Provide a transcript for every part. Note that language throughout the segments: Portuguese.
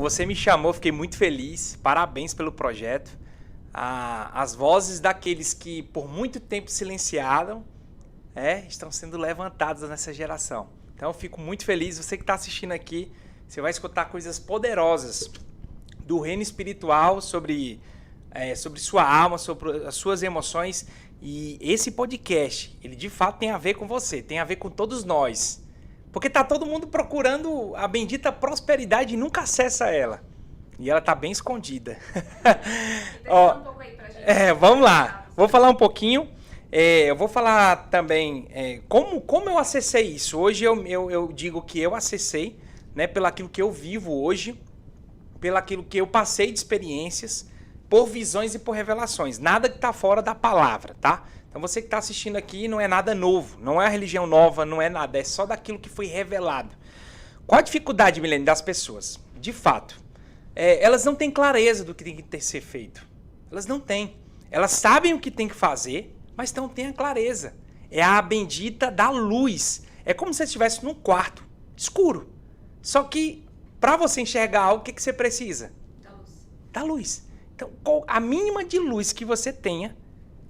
você me chamou, fiquei muito feliz. Parabéns pelo projeto. As vozes daqueles que por muito tempo silenciaram, estão sendo levantadas nessa geração. Então eu fico muito feliz. Você que está assistindo aqui, você vai escutar coisas poderosas do reino espiritual sobre sua alma, sobre as suas emoções. E esse podcast, ele de fato tem a ver com você, tem a ver com todos nós. Porque tá todo mundo procurando a bendita prosperidade e nunca acessa ela. E ela tá bem escondida. Ó, um pouco aí pra gente. Vamos lá. Vou falar um pouquinho. Eu vou falar também como eu acessei isso. Hoje eu digo que eu acessei, né, pelaquilo que eu vivo hoje, pelaquilo que eu passei de experiências, por visões e por revelações. Nada que tá fora da palavra, tá? Então você que está assistindo aqui não é nada novo, não é a religião nova, não é nada, é só daquilo que foi revelado. Qual a dificuldade, Milene, das pessoas? De fato, elas não têm clareza do que tem que ser feito. Elas não têm. Elas sabem o que tem que fazer, mas não têm a clareza. É a bendita da luz. É como se você estivesse num quarto escuro. Só que, para você enxergar algo, o que você precisa? Da luz. Da luz. Então, a mínima de luz que você tenha,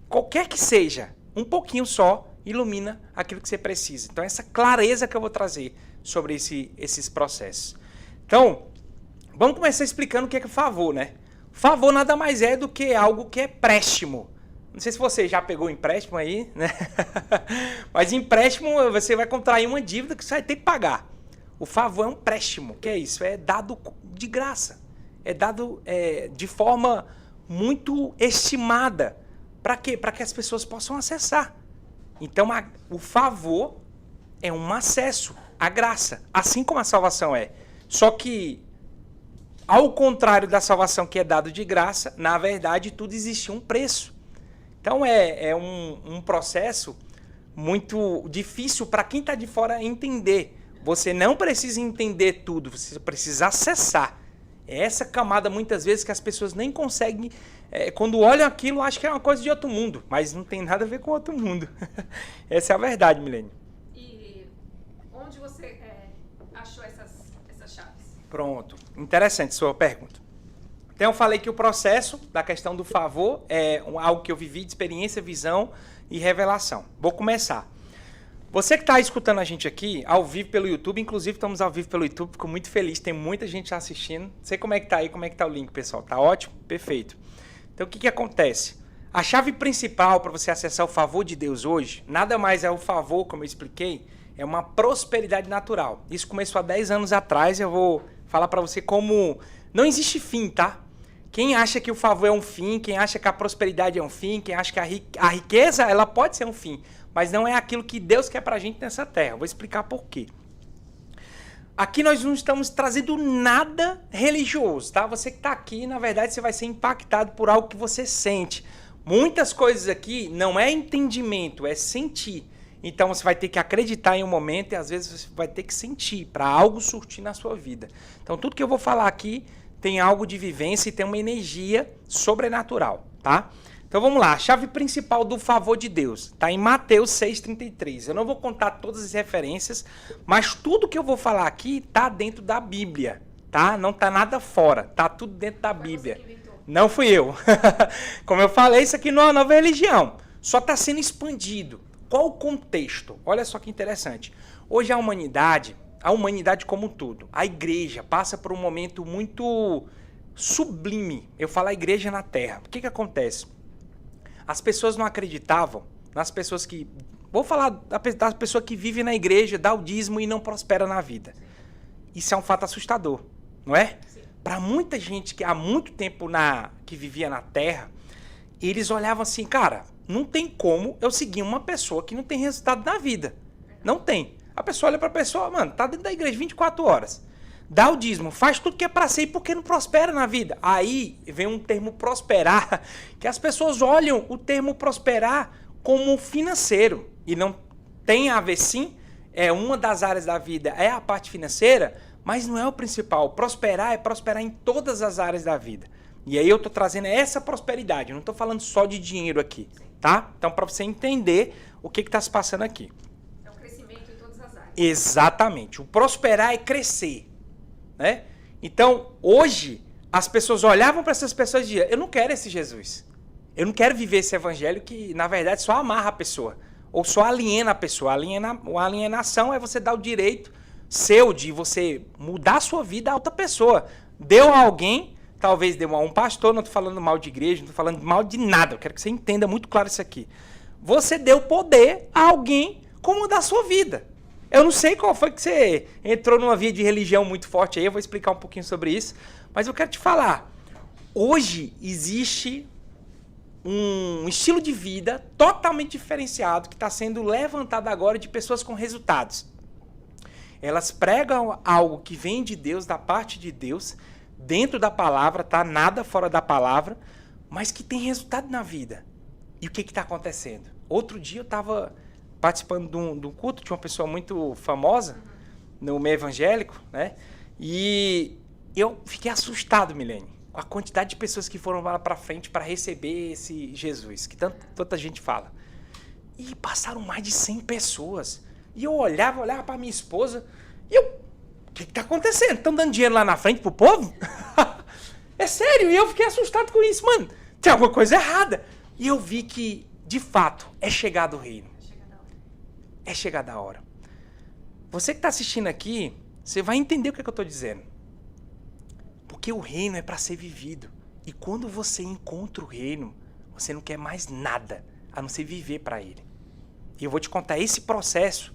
qualquer que seja, um pouquinho só, ilumina aquilo que você precisa. Então, essa clareza que eu vou trazer sobre esses processos. Então, vamos começar explicando o que é favor, né? Favor nada mais é do que algo que é empréstimo. Não sei se você já pegou empréstimo aí, né? Mas empréstimo, você vai contrair uma dívida que você vai ter que pagar. O favor é um empréstimo. O que é isso? É dado de graça. É dado de forma muito estimada. Para quê? Para que as pessoas possam acessar. Então, o favor é um acesso à graça, assim como a salvação é. Só que, ao contrário da salvação que é dado de graça, na verdade, tudo existe um preço. Então, é um processo muito difícil para quem está de fora entender. Você não precisa entender tudo, você precisa acessar. É essa camada, muitas vezes, que as pessoas nem conseguem... quando olham aquilo, acham que é uma coisa de outro mundo. Mas não tem nada a ver com outro mundo. Essa é a verdade, Milene. E onde você achou essas chaves? Pronto. Interessante sua pergunta. Então, eu falei que o processo da questão do favor é algo que eu vivi de experiência, visão e revelação. Vou começar. Você que está escutando a gente aqui, ao vivo pelo YouTube, inclusive estamos ao vivo pelo YouTube, fico muito feliz, tem muita gente assistindo. Não sei como é que tá aí, como é que tá o link, pessoal. Tá ótimo? Perfeito. Então, o que acontece? A chave principal para você acessar o favor de Deus hoje, nada mais é o favor, como eu expliquei, é uma prosperidade natural. Isso começou há 10 anos atrás, eu vou falar para você como não existe fim, tá? Quem acha que o favor é um fim, quem acha que a prosperidade é um fim, quem acha que a riqueza ela pode ser um fim, mas não é aquilo que Deus quer pra gente nessa terra. Eu vou explicar por quê. Aqui nós não estamos trazendo nada religioso, tá? Você que está aqui, na verdade, você vai ser impactado por algo que você sente. Muitas coisas aqui não é entendimento, é sentir. Então você vai ter que acreditar em um momento e às vezes você vai ter que sentir para algo surtir na sua vida. Então tudo que eu vou falar aqui tem algo de vivência e tem uma energia sobrenatural, tá? Então vamos lá, a chave principal do favor de Deus está em Mateus 6,33. Eu não vou contar todas as referências, mas tudo que eu vou falar aqui está dentro da Bíblia, tá? Não está nada fora, tá tudo dentro da Bíblia. Não fui eu. Como eu falei, isso aqui não é uma nova religião, só está sendo expandido. Qual o contexto? Olha só que interessante. Hoje a humanidade como um todo, a igreja passa por um momento muito sublime. Eu falo a igreja na terra. O que acontece? As pessoas não acreditavam nas pessoas que... Vou falar da pessoa que vive na igreja, dá o dízimo e não prospera na vida. Isso é um fato assustador, não é? Para muita gente que há muito tempo que vivia na terra, eles olhavam assim, cara, não tem como eu seguir uma pessoa que não tem resultado na vida. Não tem. A pessoa olha para a pessoa, mano, tá dentro da igreja 24 horas. Dá o dízimo, faz tudo que é para ser, porque não prospera na vida. Aí vem um termo prosperar, que as pessoas olham o termo prosperar como financeiro. E não tem a ver, sim, uma das áreas da vida é a parte financeira, mas não é o principal. Prosperar é prosperar em todas as áreas da vida. E aí eu tô trazendo essa prosperidade, eu não tô falando só de dinheiro aqui, tá? Então, para você entender o que tá se passando aqui. É o crescimento em todas as áreas. Exatamente. O prosperar é crescer. Né? Então, hoje, as pessoas olhavam para essas pessoas e diziam, eu não quero esse Jesus. Eu não quero viver esse evangelho que, na verdade, só amarra a pessoa. Ou só aliena a pessoa. A alienação é você dar o direito seu de você mudar a sua vida a outra pessoa. Deu a alguém, talvez deu a um pastor, não estou falando mal de igreja, não estou falando mal de nada. Eu quero que você entenda muito claro isso aqui. Você deu poder a alguém como mudar a sua vida. Eu não sei qual foi que você entrou numa via de religião muito forte aí, eu vou explicar um pouquinho sobre isso, mas eu quero te falar. Hoje existe um estilo de vida totalmente diferenciado que está sendo levantado agora de pessoas com resultados. Elas pregam algo que vem de Deus, da parte de Deus, dentro da palavra, tá? Nada fora da palavra, mas que tem resultado na vida. E o que está acontecendo? Outro dia eu estava participando de um culto de uma pessoa muito famosa no meio evangélico, né? E eu fiquei assustado, Milene, com a quantidade de pessoas que foram lá para frente para receber esse Jesus, que tanta gente fala. E passaram mais de 100 pessoas. E eu olhava para minha esposa e eu... O que está acontecendo? Estão dando dinheiro lá na frente pro povo? É sério, e eu fiquei assustado com isso, mano. Tem alguma coisa errada. E eu vi que, de fato, é chegado o reino. É chegada a hora. Você que está assistindo aqui, você vai entender o que eu estou dizendo. Porque o reino é para ser vivido. E quando você encontra o reino, você não quer mais nada, a não ser viver para ele. E eu vou te contar esse processo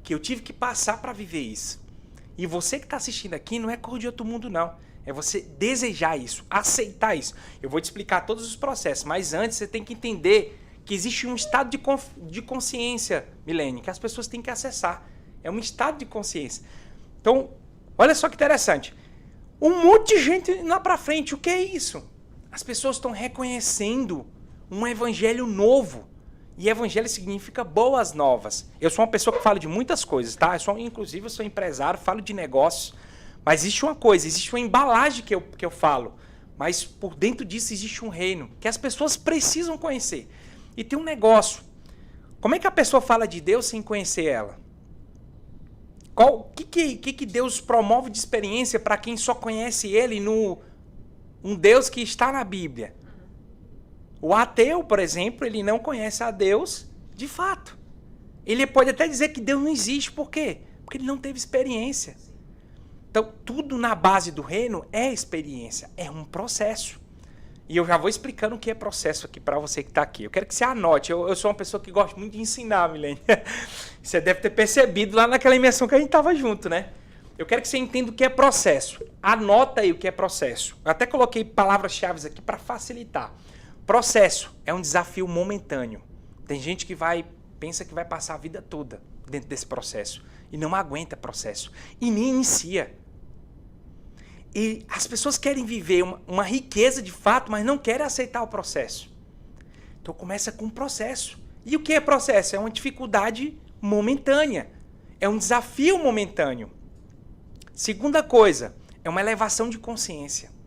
que eu tive que passar para viver isso. E você que está assistindo aqui não é cor de outro mundo, não. É você desejar isso, aceitar isso. Eu vou te explicar todos os processos, mas antes você tem que entender que existe um estado de consciência, Milene, que as pessoas têm que acessar. É um estado de consciência. Então, olha só que interessante. Um monte de gente indo lá para frente. O que é isso? As pessoas estão reconhecendo um evangelho novo. E evangelho significa boas novas. Eu sou uma pessoa que fala de muitas coisas, tá? Inclusive, eu sou empresário, falo de negócios. Mas existe uma coisa, existe uma embalagem que eu falo. Mas por dentro disso existe um reino que as pessoas precisam conhecer. E tem um negócio. Como é que a pessoa fala de Deus sem conhecer ela? O que Deus promove de experiência para quem só conhece Ele no um Deus que está na Bíblia? O ateu, por exemplo, ele não conhece a Deus de fato. Ele pode até dizer que Deus não existe. Por quê? Porque ele não teve experiência. Então, tudo na base do reino é experiência, é um processo. E eu já vou explicando o que é processo aqui para você que está aqui. Eu quero que você anote. Eu sou uma pessoa que gosta muito de ensinar, Milene. Você deve ter percebido lá naquela imersão que a gente estava junto, né? Eu quero que você entenda o que é processo. Anota aí o que é processo. Eu até coloquei palavras-chave aqui para facilitar. Processo é um desafio momentâneo. Tem gente que pensa que vai passar a vida toda dentro desse processo e não aguenta processo e nem inicia. E as pessoas querem viver uma riqueza de fato, mas não querem aceitar o processo. Então começa com o processo. E o que é processo? É uma dificuldade momentânea. É um desafio momentâneo. Segunda coisa, é uma elevação de consciência.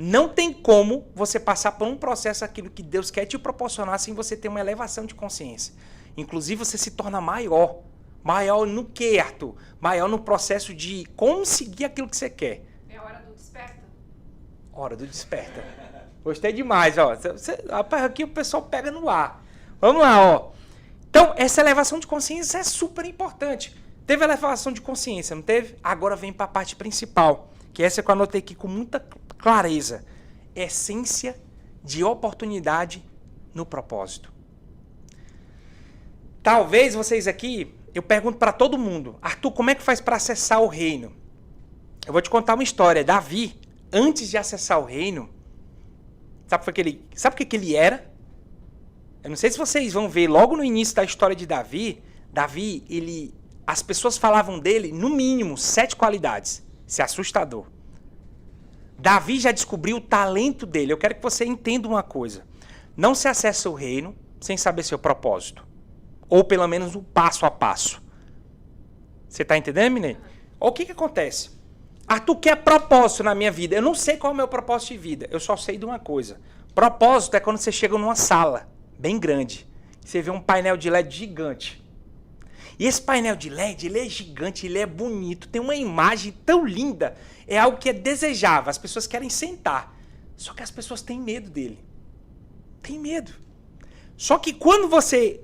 Não tem como você passar por um processo aquilo que Deus quer te proporcionar sem você ter uma elevação de consciência. Inclusive você se torna maior. Maior no quê, Arthur? Maior no processo de conseguir aquilo que você quer. É a hora do desperta? Hora do desperta. Gostei demais, ó. Rapaz, aqui o pessoal pega no ar. Vamos lá, ó. Então, essa elevação de consciência é super importante. Teve elevação de consciência, não teve? Agora vem para a parte principal, que essa que eu anotei aqui com muita clareza. Essência de oportunidade no propósito. Talvez vocês aqui, eu pergunto para todo mundo, Arthur, como é que faz para acessar o reino? Eu vou te contar uma história. Davi, antes de acessar o reino, sabe o que ele era? Eu não sei se vocês vão ver logo no início da história de Davi. Davi, as pessoas falavam dele, no mínimo, 7 qualidades. Isso é assustador. Davi já descobriu o talento dele. Eu quero que você entenda uma coisa. Não se acessa o reino sem saber seu propósito. Ou pelo menos o passo a passo. Você está entendendo, menino? O que acontece? Arthur, quer propósito na minha vida? Eu não sei qual é o meu propósito de vida. Eu só sei de uma coisa. Propósito é quando você chega numa sala bem grande. Você vê um painel de LED gigante. E esse painel de LED, ele é gigante, ele é bonito, tem uma imagem tão linda. É algo que é desejável, as pessoas querem sentar. Só que as pessoas têm medo dele. Tem medo. Só que quando você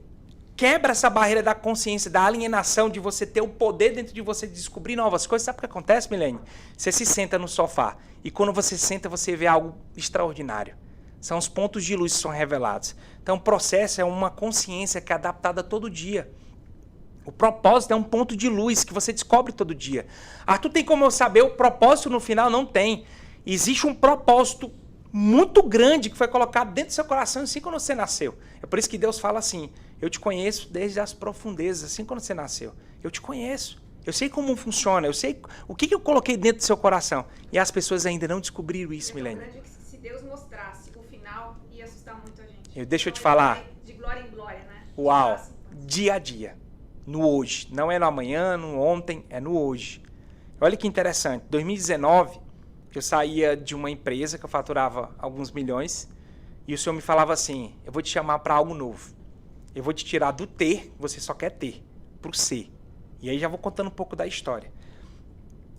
quebra essa barreira da consciência, da alienação, de você ter o poder dentro de você de descobrir novas coisas, sabe o que acontece, Milene? Você se senta no sofá e quando você senta, você vê algo extraordinário. São os pontos de luz que são revelados. Então o processo é uma consciência que é adaptada todo dia. O propósito é um ponto de luz que você descobre todo dia. Arthur, tem como eu saber o propósito no final? Não tem. Existe um propósito muito grande que foi colocado dentro do seu coração assim quando você nasceu. É por isso que Deus fala assim, eu te conheço desde as profundezas, assim quando você nasceu. Eu te conheço. Eu sei como funciona, eu sei o que eu coloquei dentro do seu coração. E as pessoas ainda não descobriram isso, Milene. Se Deus mostrasse o final, ia assustar muito a gente. Deixa eu te falar. De glória em glória, né? Uau, dia a dia. No hoje. Não é no amanhã, no ontem, é no hoje. Olha que interessante. 2019, eu saía de uma empresa que eu faturava alguns milhões e o senhor me falava assim, eu vou te chamar para algo novo. Eu vou te tirar do ter, você só quer ter, para o ser. E aí já vou contando um pouco da história.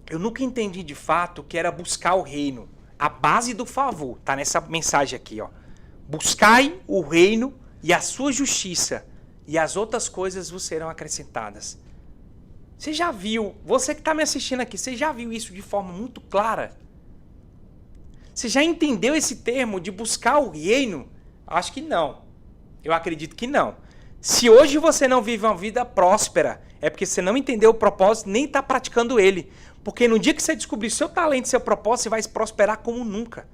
Eu nunca entendi de fato que era buscar o reino. A base do favor, tá nessa mensagem aqui, ó. Buscai o reino e a sua justiça, e as outras coisas vos serão acrescentadas. Você já viu, você que está me assistindo aqui, você já viu isso de forma muito clara? Você já entendeu esse termo de buscar o reino? Acho que não. Eu acredito que não. Se hoje você não vive uma vida próspera, é porque você não entendeu o propósito, nem está praticando ele. Porque no dia que você descobrir seu talento, seu propósito, você vai se prosperar como nunca.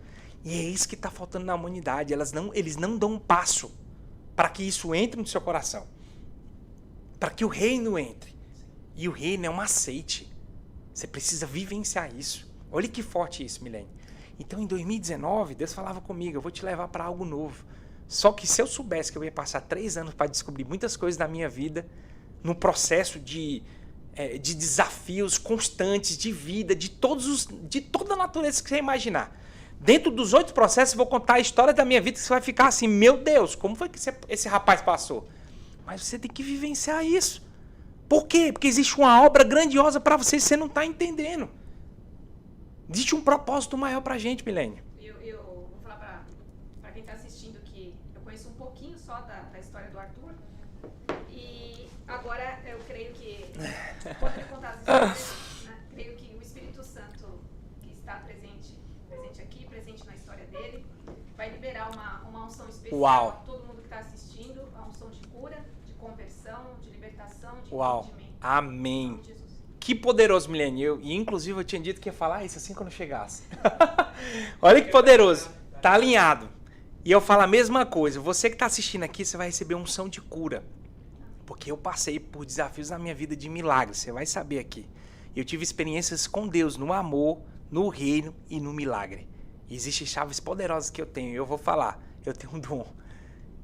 E é isso que está faltando na humanidade. Eles não dão um passo para que isso entre no seu coração. Para que o reino entre. E o reino é um aceite. Você precisa vivenciar isso. Olha que forte isso, Milene. Então, em 2019, Deus falava comigo, eu vou te levar para algo novo. Só que se eu soubesse que eu ia passar 3 anos para descobrir muitas coisas da minha vida, num processo de desafios constantes, de vida, de toda a natureza que você imaginar. Dentro dos 8 processos, eu vou contar a história da minha vida, que você vai ficar assim, meu Deus, como foi que esse rapaz passou? Mas você tem que vivenciar isso. Por quê? Porque existe uma obra grandiosa para você e você não está entendendo. Existe um propósito maior para a gente, Milene. Eu vou falar para quem está assistindo que eu conheço um pouquinho só da história do Arthur. E agora eu creio que, quando ele contar as histórias, né, creio que o Espírito Santo que está presente aqui, presente na história dele, vai liberar uma unção especial Uau. a todo mundo que está assistindo, a unção de cura, de conversão, de libertação, de Uau. entendimento. Amém. Em nome de Jesus. Que poderoso, Milene. E inclusive eu tinha dito que ia falar isso assim quando chegasse. Olha que poderoso. Tá alinhado. E eu falo a mesma coisa. Você que está assistindo aqui, você vai receber unção de cura. Porque eu passei por desafios na minha vida de milagres. Você vai saber aqui. Eu tive experiências com Deus no amor, no reino e no milagre. E existem chaves poderosas que eu tenho. Eu vou falar. Eu tenho um dom.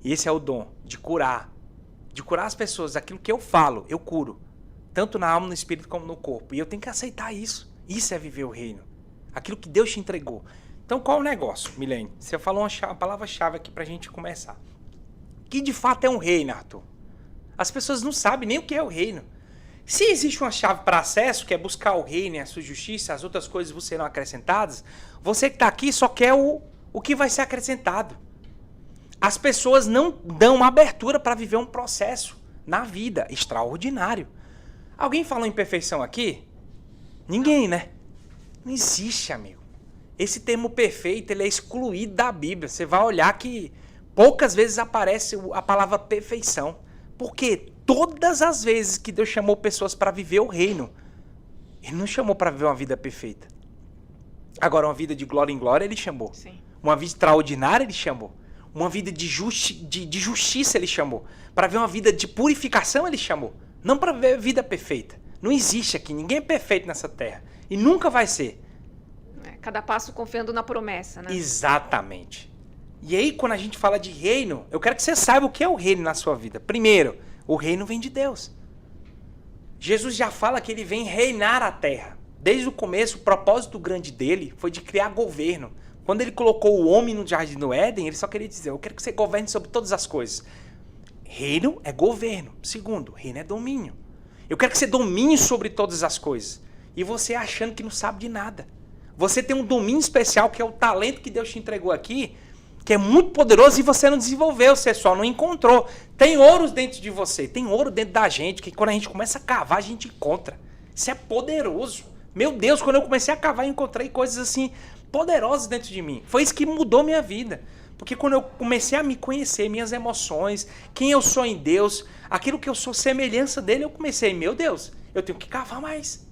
E esse é o dom de curar. De curar as pessoas. Aquilo que eu falo, eu curo. Tanto na alma, no espírito, como no corpo. E eu tenho que aceitar isso. Isso é viver o reino. Aquilo que Deus te entregou. Então, qual é o negócio, Milene? Você falou uma palavra-chave aqui pra gente começar. Que de fato é um reino, Arthur? As pessoas não sabem nem o que é o reino. Se existe uma chave para acesso, que é buscar o reino e a sua justiça, as outras coisas vão serão acrescentadas, você que está aqui só quer o que vai ser acrescentado. As pessoas não dão uma abertura para viver um processo na vida extraordinário. Alguém falou em perfeição aqui? Ninguém, né? Não existe, amigo. Esse termo perfeito, ele é excluído da Bíblia. Você vai olhar que poucas vezes aparece a palavra perfeição. Porque todas as vezes que Deus chamou pessoas para viver o reino, Ele não chamou para viver uma vida perfeita. Agora, uma vida de glória em glória, Ele chamou. Sim. Uma vida extraordinária, Ele chamou. Uma vida de justiça, Ele chamou. Para ver uma vida de purificação, Ele chamou. Não para ver vida perfeita. Não existe aqui. Ninguém é perfeito nessa terra. E nunca vai ser. Cada passo confiando na promessa, né? Exatamente. E aí, quando a gente fala de reino, eu quero que você saiba o que é o reino na sua vida. Primeiro, o reino vem de Deus. Jesus já fala que ele vem reinar a terra. Desde o começo, o propósito grande dele foi de criar governo. Quando ele colocou o homem no jardim do Éden, ele só queria dizer, eu quero que você governe sobre todas as coisas. Reino é governo. Segundo, reino é domínio. Eu quero que você domine sobre todas as coisas. E você achando que não sabe de nada. Você tem um domínio especial, que é o talento que Deus te entregou aqui, que é muito poderoso e você não desenvolveu, você só não encontrou. Tem ouro dentro de você, tem ouro dentro da gente, que quando a gente começa a cavar, a gente encontra. Isso é poderoso. Meu Deus, quando eu comecei a cavar, eu encontrei coisas assim poderosas dentro de mim. Foi isso que mudou minha vida. Porque quando eu comecei a me conhecer, minhas emoções, quem eu sou em Deus, aquilo que eu sou semelhança dele, eu comecei, meu Deus, eu tenho que cavar mais.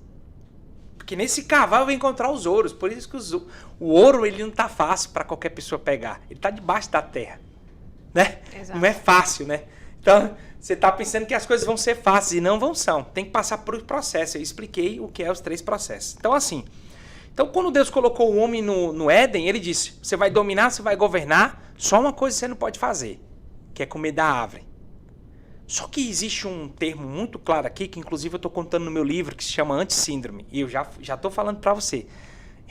Porque nesse cavar eu vou encontrar os ouros. Por isso que o ouro ele não tá fácil para qualquer pessoa pegar. Ele tá debaixo da terra. Né? Não é fácil, né? Então, você tá pensando que as coisas vão ser fáceis e não são. Tem que passar por processo. Eu expliquei o que é os 3 processos. Então, assim. Então, quando Deus colocou o homem no Éden, ele disse, você vai dominar, você vai governar, só uma coisa você não pode fazer, que é comer da árvore. Só que existe um termo muito claro aqui, que inclusive eu estou contando no meu livro, que se chama Antissíndrome. E eu já estou falando para você.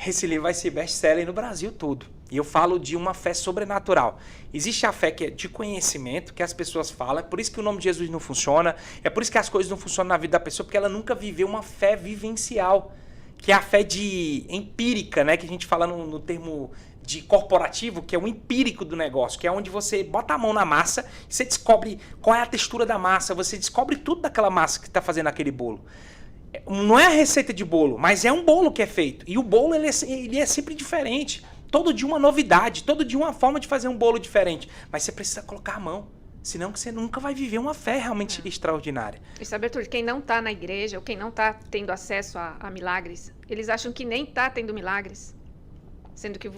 Esse livro vai ser best-seller no Brasil todo. E eu falo de uma fé sobrenatural. Existe a fé que é de conhecimento, que as pessoas falam. É por isso que o nome de Jesus não funciona. É por isso que as coisas não funcionam na vida da pessoa, porque ela nunca viveu uma fé vivencial. Que é a fé empírica, né? Que a gente fala no termo de corporativo, que é o empírico do negócio, que é onde você bota a mão na massa e você descobre qual é a textura da massa, você descobre tudo daquela massa que está fazendo aquele bolo. Não é a receita de bolo, mas é um bolo que é feito. E o bolo ele é sempre diferente. Todo dia uma novidade, todo dia uma forma de fazer um bolo diferente. Mas você precisa colocar a mão. Senão você nunca vai viver uma fé realmente extraordinária. E sabe, Arthur, quem não está na igreja, ou quem não está tendo acesso a milagres, eles acham que nem está tendo milagres. Sendo que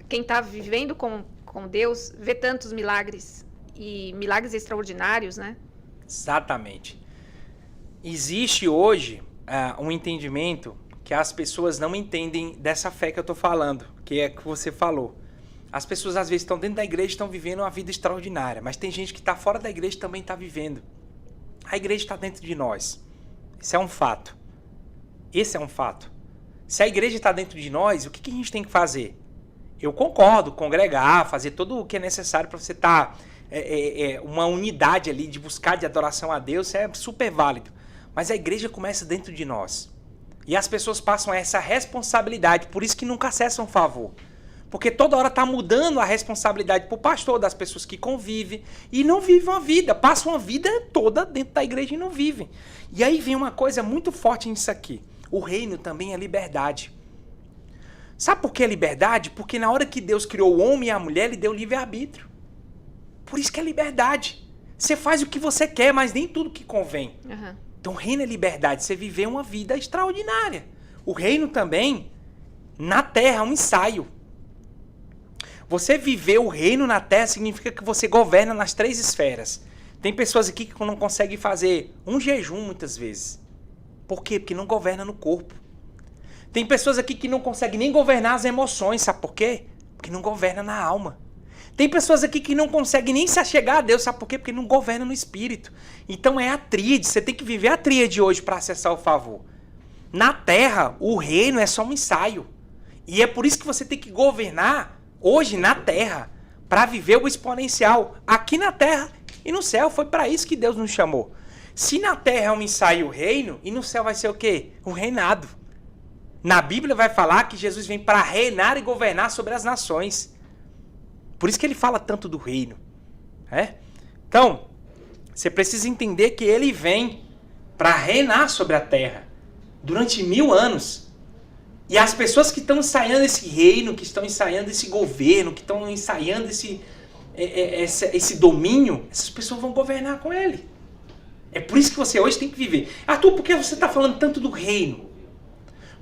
quem está vivendo com Deus vê tantos milagres. E milagres extraordinários, né? Exatamente. Existe hoje um entendimento que as pessoas não entendem dessa fé que eu estou falando, que é que você falou. As pessoas às vezes estão dentro da igreja e estão vivendo uma vida extraordinária, mas tem gente que está fora da igreja e também está vivendo. A igreja está dentro de nós. Isso é um fato. Esse é um fato. Se a igreja está dentro de nós, o que a gente tem que fazer? Eu concordo, congregar, fazer tudo o que é necessário para você estar uma unidade ali de buscar de adoração a Deus, é super válido. Mas a igreja começa dentro de nós. E as pessoas passam essa responsabilidade, por isso que nunca acessam favor. Porque toda hora está mudando a responsabilidade para o pastor, das pessoas que convivem, e não vivem uma vida, passam a vida toda dentro da igreja e não vivem. E aí vem uma coisa muito forte nisso aqui. O reino também é liberdade. Sabe por que é liberdade? Porque na hora que Deus criou o homem e a mulher, ele deu livre-arbítrio. Por isso que é liberdade. Você faz o que você quer, mas nem tudo que convém. Uhum. Então o reino é liberdade, você viver uma vida extraordinária. O reino também, na terra, é um ensaio. Você viver o reino na terra significa que você governa nas 3 esferas. Tem pessoas aqui que não conseguem fazer um jejum muitas vezes. Por quê? Porque não governa no corpo. Tem pessoas aqui que não conseguem nem governar as emoções. Sabe por quê? Porque não governa na alma. Tem pessoas aqui que não conseguem nem se achegar a Deus. Sabe por quê? Porque não governa no espírito. Então é a tríade. Você tem que viver a tríade hoje para acessar o favor. Na terra, o reino é só um ensaio. E é por isso que você tem que governar hoje na terra, para viver o exponencial, aqui na terra e no céu. Foi para isso que Deus nos chamou. Se na terra é um ensaio o reino, e no céu vai ser o quê? O reinado. Na Bíblia vai falar que Jesus vem para reinar e governar sobre as nações. Por isso que ele fala tanto do reino. Então, você precisa entender que ele vem para reinar sobre a terra durante 1000 anos. E as pessoas que estão ensaiando esse reino, que estão ensaiando esse governo, que estão ensaiando esse domínio, essas pessoas vão governar com ele. É por isso que você hoje tem que viver. Arthur, por que você está falando tanto do reino?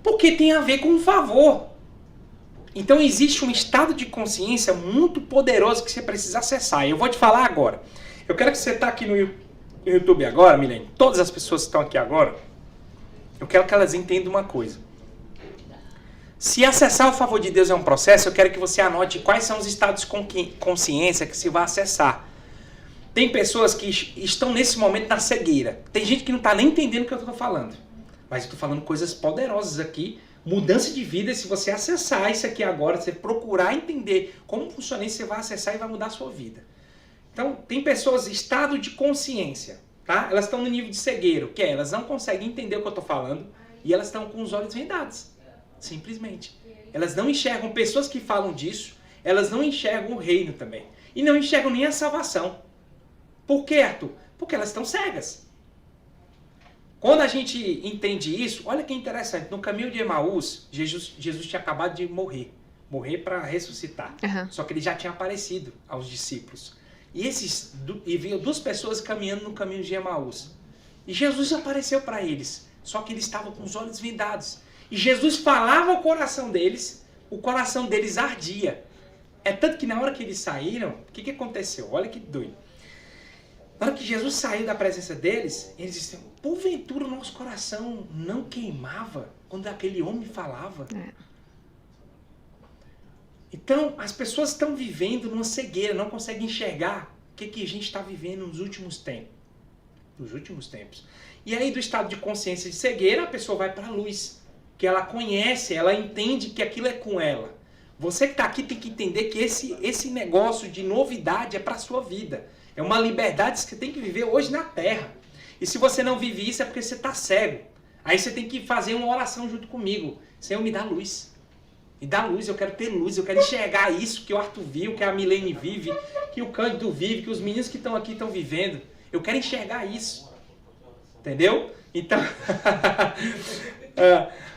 Porque tem a ver com um favor. Então existe um estado de consciência muito poderoso que você precisa acessar. E eu vou te falar agora. Eu quero que você está aqui no YouTube agora, Milene. Todas as pessoas que estão aqui agora, eu quero que elas entendam uma coisa. Se acessar o favor de Deus é um processo, eu quero que você anote quais são os estados de consciência que você vai acessar. Tem pessoas que estão nesse momento na cegueira. Tem gente que não está nem entendendo o que eu estou falando. Mas eu estou falando coisas poderosas aqui. Mudança de vida, se você acessar isso aqui agora, você procurar entender como funciona isso, você vai acessar e vai mudar a sua vida. Então, tem pessoas em estado de consciência. tá? Elas estão no nível de cegueira, que é, elas não conseguem entender o que eu estou falando e elas estão com os olhos vendados, simplesmente. Elas não enxergam pessoas que falam disso, elas não enxergam o reino também. E não enxergam nem a salvação. Por quê, Arthur? Porque elas estão cegas. Quando a gente entende isso, olha que interessante, no caminho de Emaús, Jesus tinha acabado de morrer para ressuscitar. Uhum. Só que ele já tinha aparecido aos discípulos. E veio duas pessoas caminhando no caminho de Emaús. E Jesus apareceu para eles, só que eles estavam com os olhos vendados. E Jesus falava ao coração deles, o coração deles ardia. É tanto que na hora que eles saíram, o que aconteceu? Olha que doido. Na hora que Jesus saiu da presença deles, eles disseram, porventura o nosso coração não queimava quando aquele homem falava? Então, as pessoas estão vivendo numa cegueira, não conseguem enxergar o que a gente está vivendo nos últimos tempos. E aí, do estado de consciência de cegueira, a pessoa vai para a luz, que ela conhece, ela entende que aquilo é com ela. Você que está aqui tem que entender que esse negócio de novidade é para a sua vida. É uma liberdade que você tem que viver hoje na Terra. E se você não vive isso é porque você está cego. Aí você tem que fazer uma oração junto comigo. Senhor, me dá luz. Me dá luz, eu quero ter luz, eu quero enxergar isso que o Arthur viu, que a Milene vive, que o Cândido vive, que os meninos que estão aqui estão vivendo. Eu quero enxergar isso. Entendeu? Então,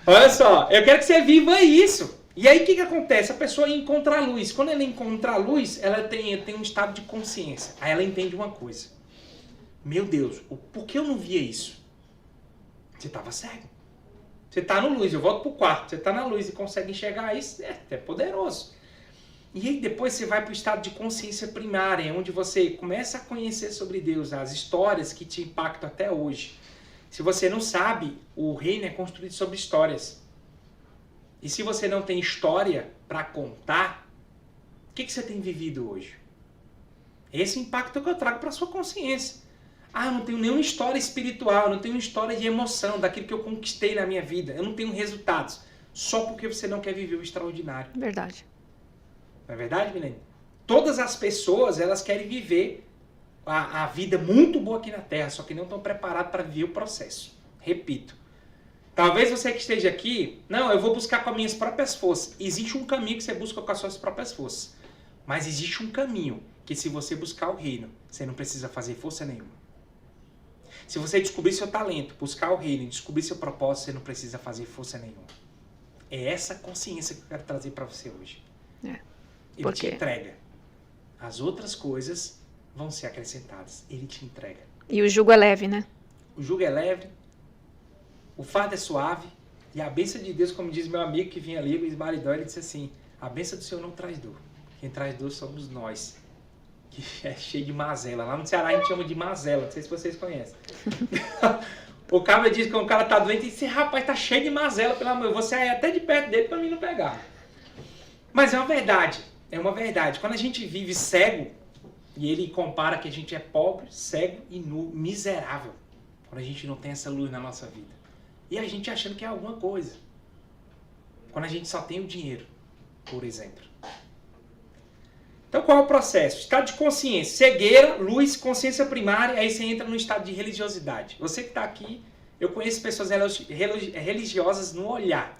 olha só, eu quero que você viva isso. E aí o que acontece? A pessoa encontra a luz. Quando ela encontra a luz, ela tem um estado de consciência. Aí ela entende uma coisa. Meu Deus, por que eu não via isso? Você estava cego. Você está no luz, eu volto pro quarto. Você está na luz e consegue enxergar isso, é poderoso. E aí depois você vai para o estado de consciência primária, onde você começa a conhecer sobre Deus, as histórias que te impactam até hoje. Se você não sabe, o reino é construído sobre histórias. E se você não tem história para contar, o que você tem vivido hoje? Esse impacto que eu trago para a sua consciência. Ah, eu não tenho nenhuma história espiritual, não tenho história de emoção, daquilo que eu conquistei na minha vida. Eu não tenho resultados. Só porque você não quer viver o extraordinário. Verdade. Não é verdade, Milene? Todas as pessoas, elas querem viver a vida muito boa aqui na Terra, só que não estão preparadas para viver o processo. Repito. Talvez você que esteja aqui, não, eu vou buscar com as minhas próprias forças. Existe um caminho que você busca com as suas próprias forças. Mas existe um caminho que se você buscar o reino, você não precisa fazer força nenhuma. Se você descobrir seu talento, buscar o reino e descobrir seu propósito, você não precisa fazer força nenhuma. É essa consciência que eu quero trazer para você hoje. Ele te entrega. As outras coisas vão ser acrescentadas. Ele te entrega. E o jugo é leve, né? O jugo é leve, o fardo é suave, e a bênção de Deus, como diz meu amigo que vinha ali, Luiz Maridó, ele disse assim, a bênção do Senhor não traz dor. Quem traz dor somos nós, que é cheio de mazela. Lá no Ceará a gente chama de mazela, não sei se vocês conhecem. O cara diz que o cara tá doente e diz, rapaz, tá cheio de mazela, pelo amor, você é até de perto dele para mim não pegar. Mas é uma verdade. É uma verdade. Quando a gente vive cego, e ele compara que a gente é pobre, cego e nu, miserável. Quando a gente não tem essa luz na nossa vida. E a gente achando que é alguma coisa. Quando a gente só tem o dinheiro, por exemplo. Então qual é o processo? Estado de consciência, cegueira, luz, consciência primária, aí você entra no estado de religiosidade. Você que está aqui, eu conheço pessoas religiosas no olhar.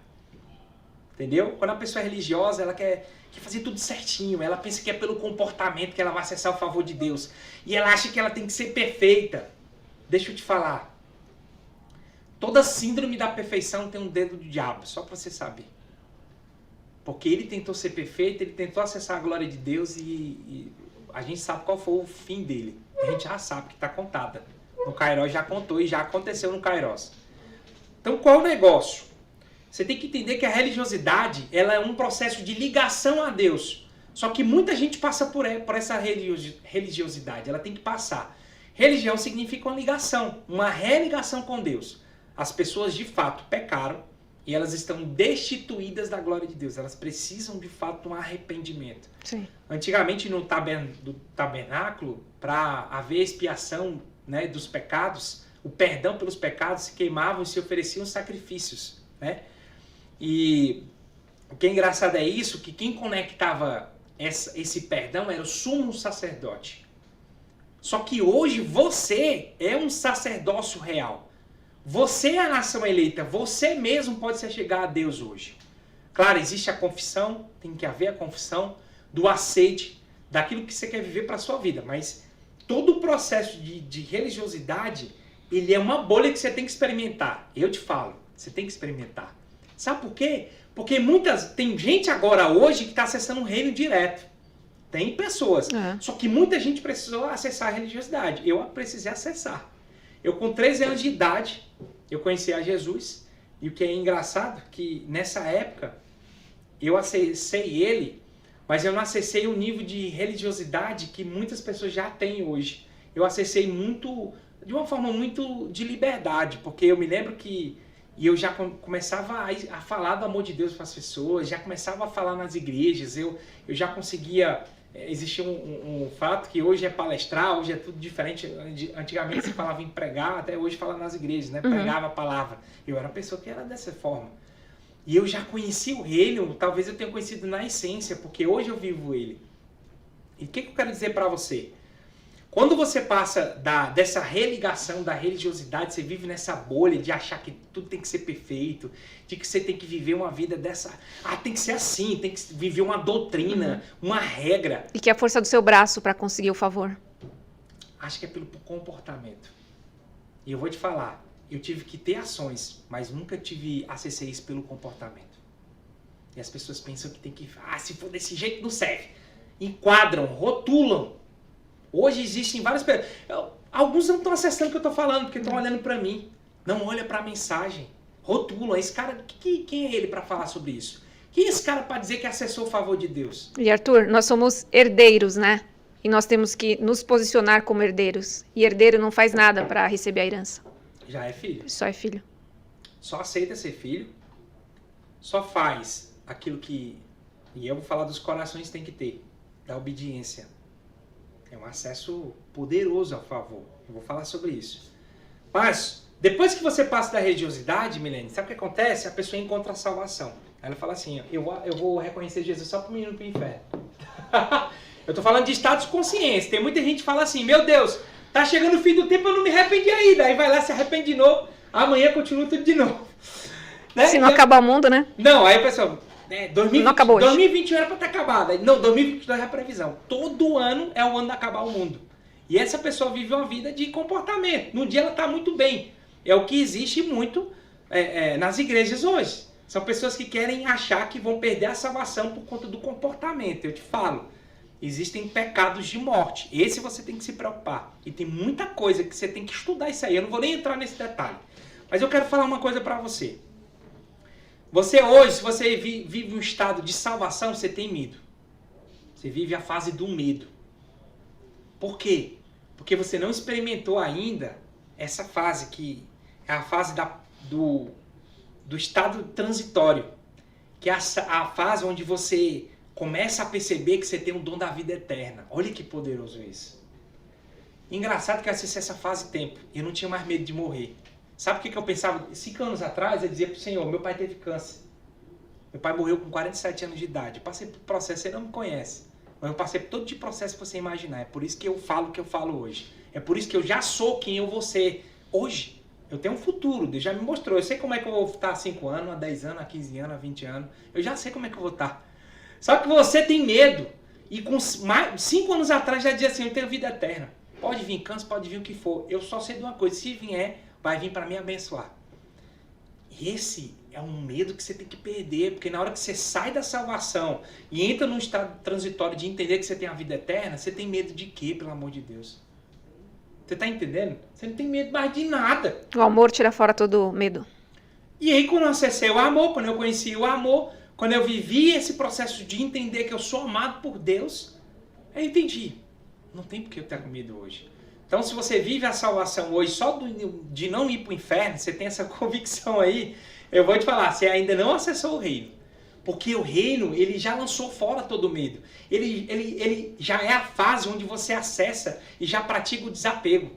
Entendeu? Quando a pessoa é religiosa, ela quer fazer tudo certinho. Ela pensa que é pelo comportamento que ela vai acessar o favor de Deus. E ela acha que ela tem que ser perfeita. Deixa eu te falar. Toda síndrome da perfeição tem um dedo do diabo, só para você saber. Porque ele tentou ser perfeito, ele tentou acessar a glória de Deus e a gente sabe qual foi o fim dele. A gente já sabe que está contada. No Kairos já contou e já aconteceu no Kairos. Então qual é o negócio? Você tem que entender que a religiosidade ela é um processo de ligação a Deus. Só que muita gente passa por essa religiosidade. Ela tem que passar. Religião significa uma ligação, uma religação com Deus. As pessoas de fato pecaram e elas estão destituídas da glória de Deus. Elas precisam de fato de um arrependimento. Sim. Antigamente no tabernáculo, para haver expiação, né, dos pecados, o perdão pelos pecados, se queimavam e se ofereciam sacrifícios, né? E o que é engraçado é isso, que quem conectava esse perdão era o sumo sacerdote. Só que hoje você é um sacerdócio real. Você é a nação eleita. Você mesmo pode se chegar a Deus hoje. Claro, existe a confissão, tem que haver a confissão do aceite, daquilo que você quer viver para a sua vida. Mas todo o processo de religiosidade, ele é uma bolha que você tem que experimentar. Eu te falo, você tem que experimentar. Sabe por quê? Porque tem gente agora hoje que está acessando o reino direto. Tem pessoas. Só que muita gente precisou acessar a religiosidade. Eu precisei acessar. Eu com 13 anos de idade, eu conheci a Jesus. E o que é engraçado é que nessa época, eu acessei ele, mas eu não acessei o nível de religiosidade que muitas pessoas já têm hoje. Eu acessei de uma forma muito de liberdade, porque eu me lembro que eu já começava a falar do amor de Deus para as pessoas, já começava a falar nas igrejas, eu já conseguia... Existia um fato que hoje é palestrar, hoje é tudo diferente. Antigamente se falava em pregar, até hoje fala nas igrejas, né? Pregava a palavra. Eu era uma pessoa que era dessa forma. E eu já conheci o reino, talvez eu tenha conhecido na essência, porque hoje eu vivo ele. E o que eu quero dizer para você? Quando você passa dessa religação, da religiosidade, você vive nessa bolha de achar que tudo tem que ser perfeito, de que você tem que viver uma vida dessa... tem que ser assim, tem que viver uma doutrina, uma regra. E que é a força do seu braço para conseguir o favor? Acho que é pelo comportamento. E eu vou te falar, eu tive que ter ações, mas nunca acessei isso pelo comportamento. E as pessoas pensam que tem que... se for desse jeito não serve. Enquadram, rotulam. Hoje existem várias pessoas. Alguns não estão acessando o que eu estou falando, porque estão olhando para mim. Não olha para a mensagem. Rotulam. Esse cara, quem é ele para falar sobre isso? Quem é esse cara para dizer que acessou o favor de Deus? E Arthur, nós somos herdeiros, né? E nós temos que nos posicionar como herdeiros. E herdeiro não faz nada para receber a herança. Já é filho. Só é filho. Só aceita ser filho. Só faz aquilo que... E eu vou falar dos corações que tem que ter. Da obediência. É um acesso poderoso ao favor. Eu vou falar sobre isso. Mas, depois que você passa da religiosidade, Milene, sabe o que acontece? A pessoa encontra a salvação. Ela fala assim, eu vou reconhecer Jesus só para o menino para o inferno. Eu tô falando de estado de consciência. Tem muita gente que fala assim, meu Deus, tá chegando o fim do tempo, eu não me arrependi ainda. Aí vai lá, se arrepende de novo. Amanhã continua tudo de novo. Né? Se não acabar o mundo, né? Não, aí o pessoal... 2021 era para estar acabado. Não, 2022 é a previsão. Todo ano é o ano de acabar o mundo. E essa pessoa vive uma vida de comportamento. No dia ela está muito bem. É o que existe muito nas igrejas hoje. São pessoas que querem achar que vão perder a salvação por conta do comportamento. Eu te falo, existem pecados de morte. Esse você tem que se preocupar. E tem muita coisa que você tem que estudar isso aí. Eu não vou nem entrar nesse detalhe. Mas eu quero falar uma coisa para você. Você hoje, se você vive um estado de salvação, você tem medo. Você vive a fase do medo. Por quê? Porque você não experimentou ainda essa fase que é a fase do estado transitório. Que é a fase onde você começa a perceber que você tem o dom da vida eterna. Olha que poderoso isso. Engraçado que eu acessei essa fase tempo. Eu não tinha mais medo de morrer. Sabe o que eu pensava? 5 anos atrás, eu dizia para o Senhor, meu pai teve câncer. Meu pai morreu com 47 anos de idade. Eu passei por processo, você não me conhece. Mas eu passei por todo tipo de processo que você imaginar. É por isso que eu falo o que eu falo hoje. É por isso que eu já sou quem eu vou ser hoje. Eu tenho um futuro, Deus já me mostrou. Eu sei como é que eu vou estar há 5 anos, há 10 anos, há 15 anos, há 20 anos. Eu já sei como é que eu vou estar. Só que você tem medo. E com 5 anos atrás já dizia assim, eu tenho vida eterna. Pode vir câncer, pode vir o que for. Eu só sei de uma coisa, se vier... vai vir para me abençoar. E esse é um medo que você tem que perder, porque na hora que você sai da salvação e entra num estado transitório de entender que você tem a vida eterna, você tem medo de quê, pelo amor de Deus? Você está entendendo? Você não tem medo mais de nada. O amor tira fora todo medo. E aí quando eu acessei o amor, quando eu conheci o amor, quando eu vivi esse processo de entender que eu sou amado por Deus, eu entendi. Não tem porque eu ter medo hoje. Então, se você vive a salvação hoje só de não ir para o inferno, você tem essa convicção aí, eu vou te falar, você ainda não acessou o reino. Porque o reino, ele já lançou fora todo o medo. Ele já é a fase onde você acessa e já pratica o desapego.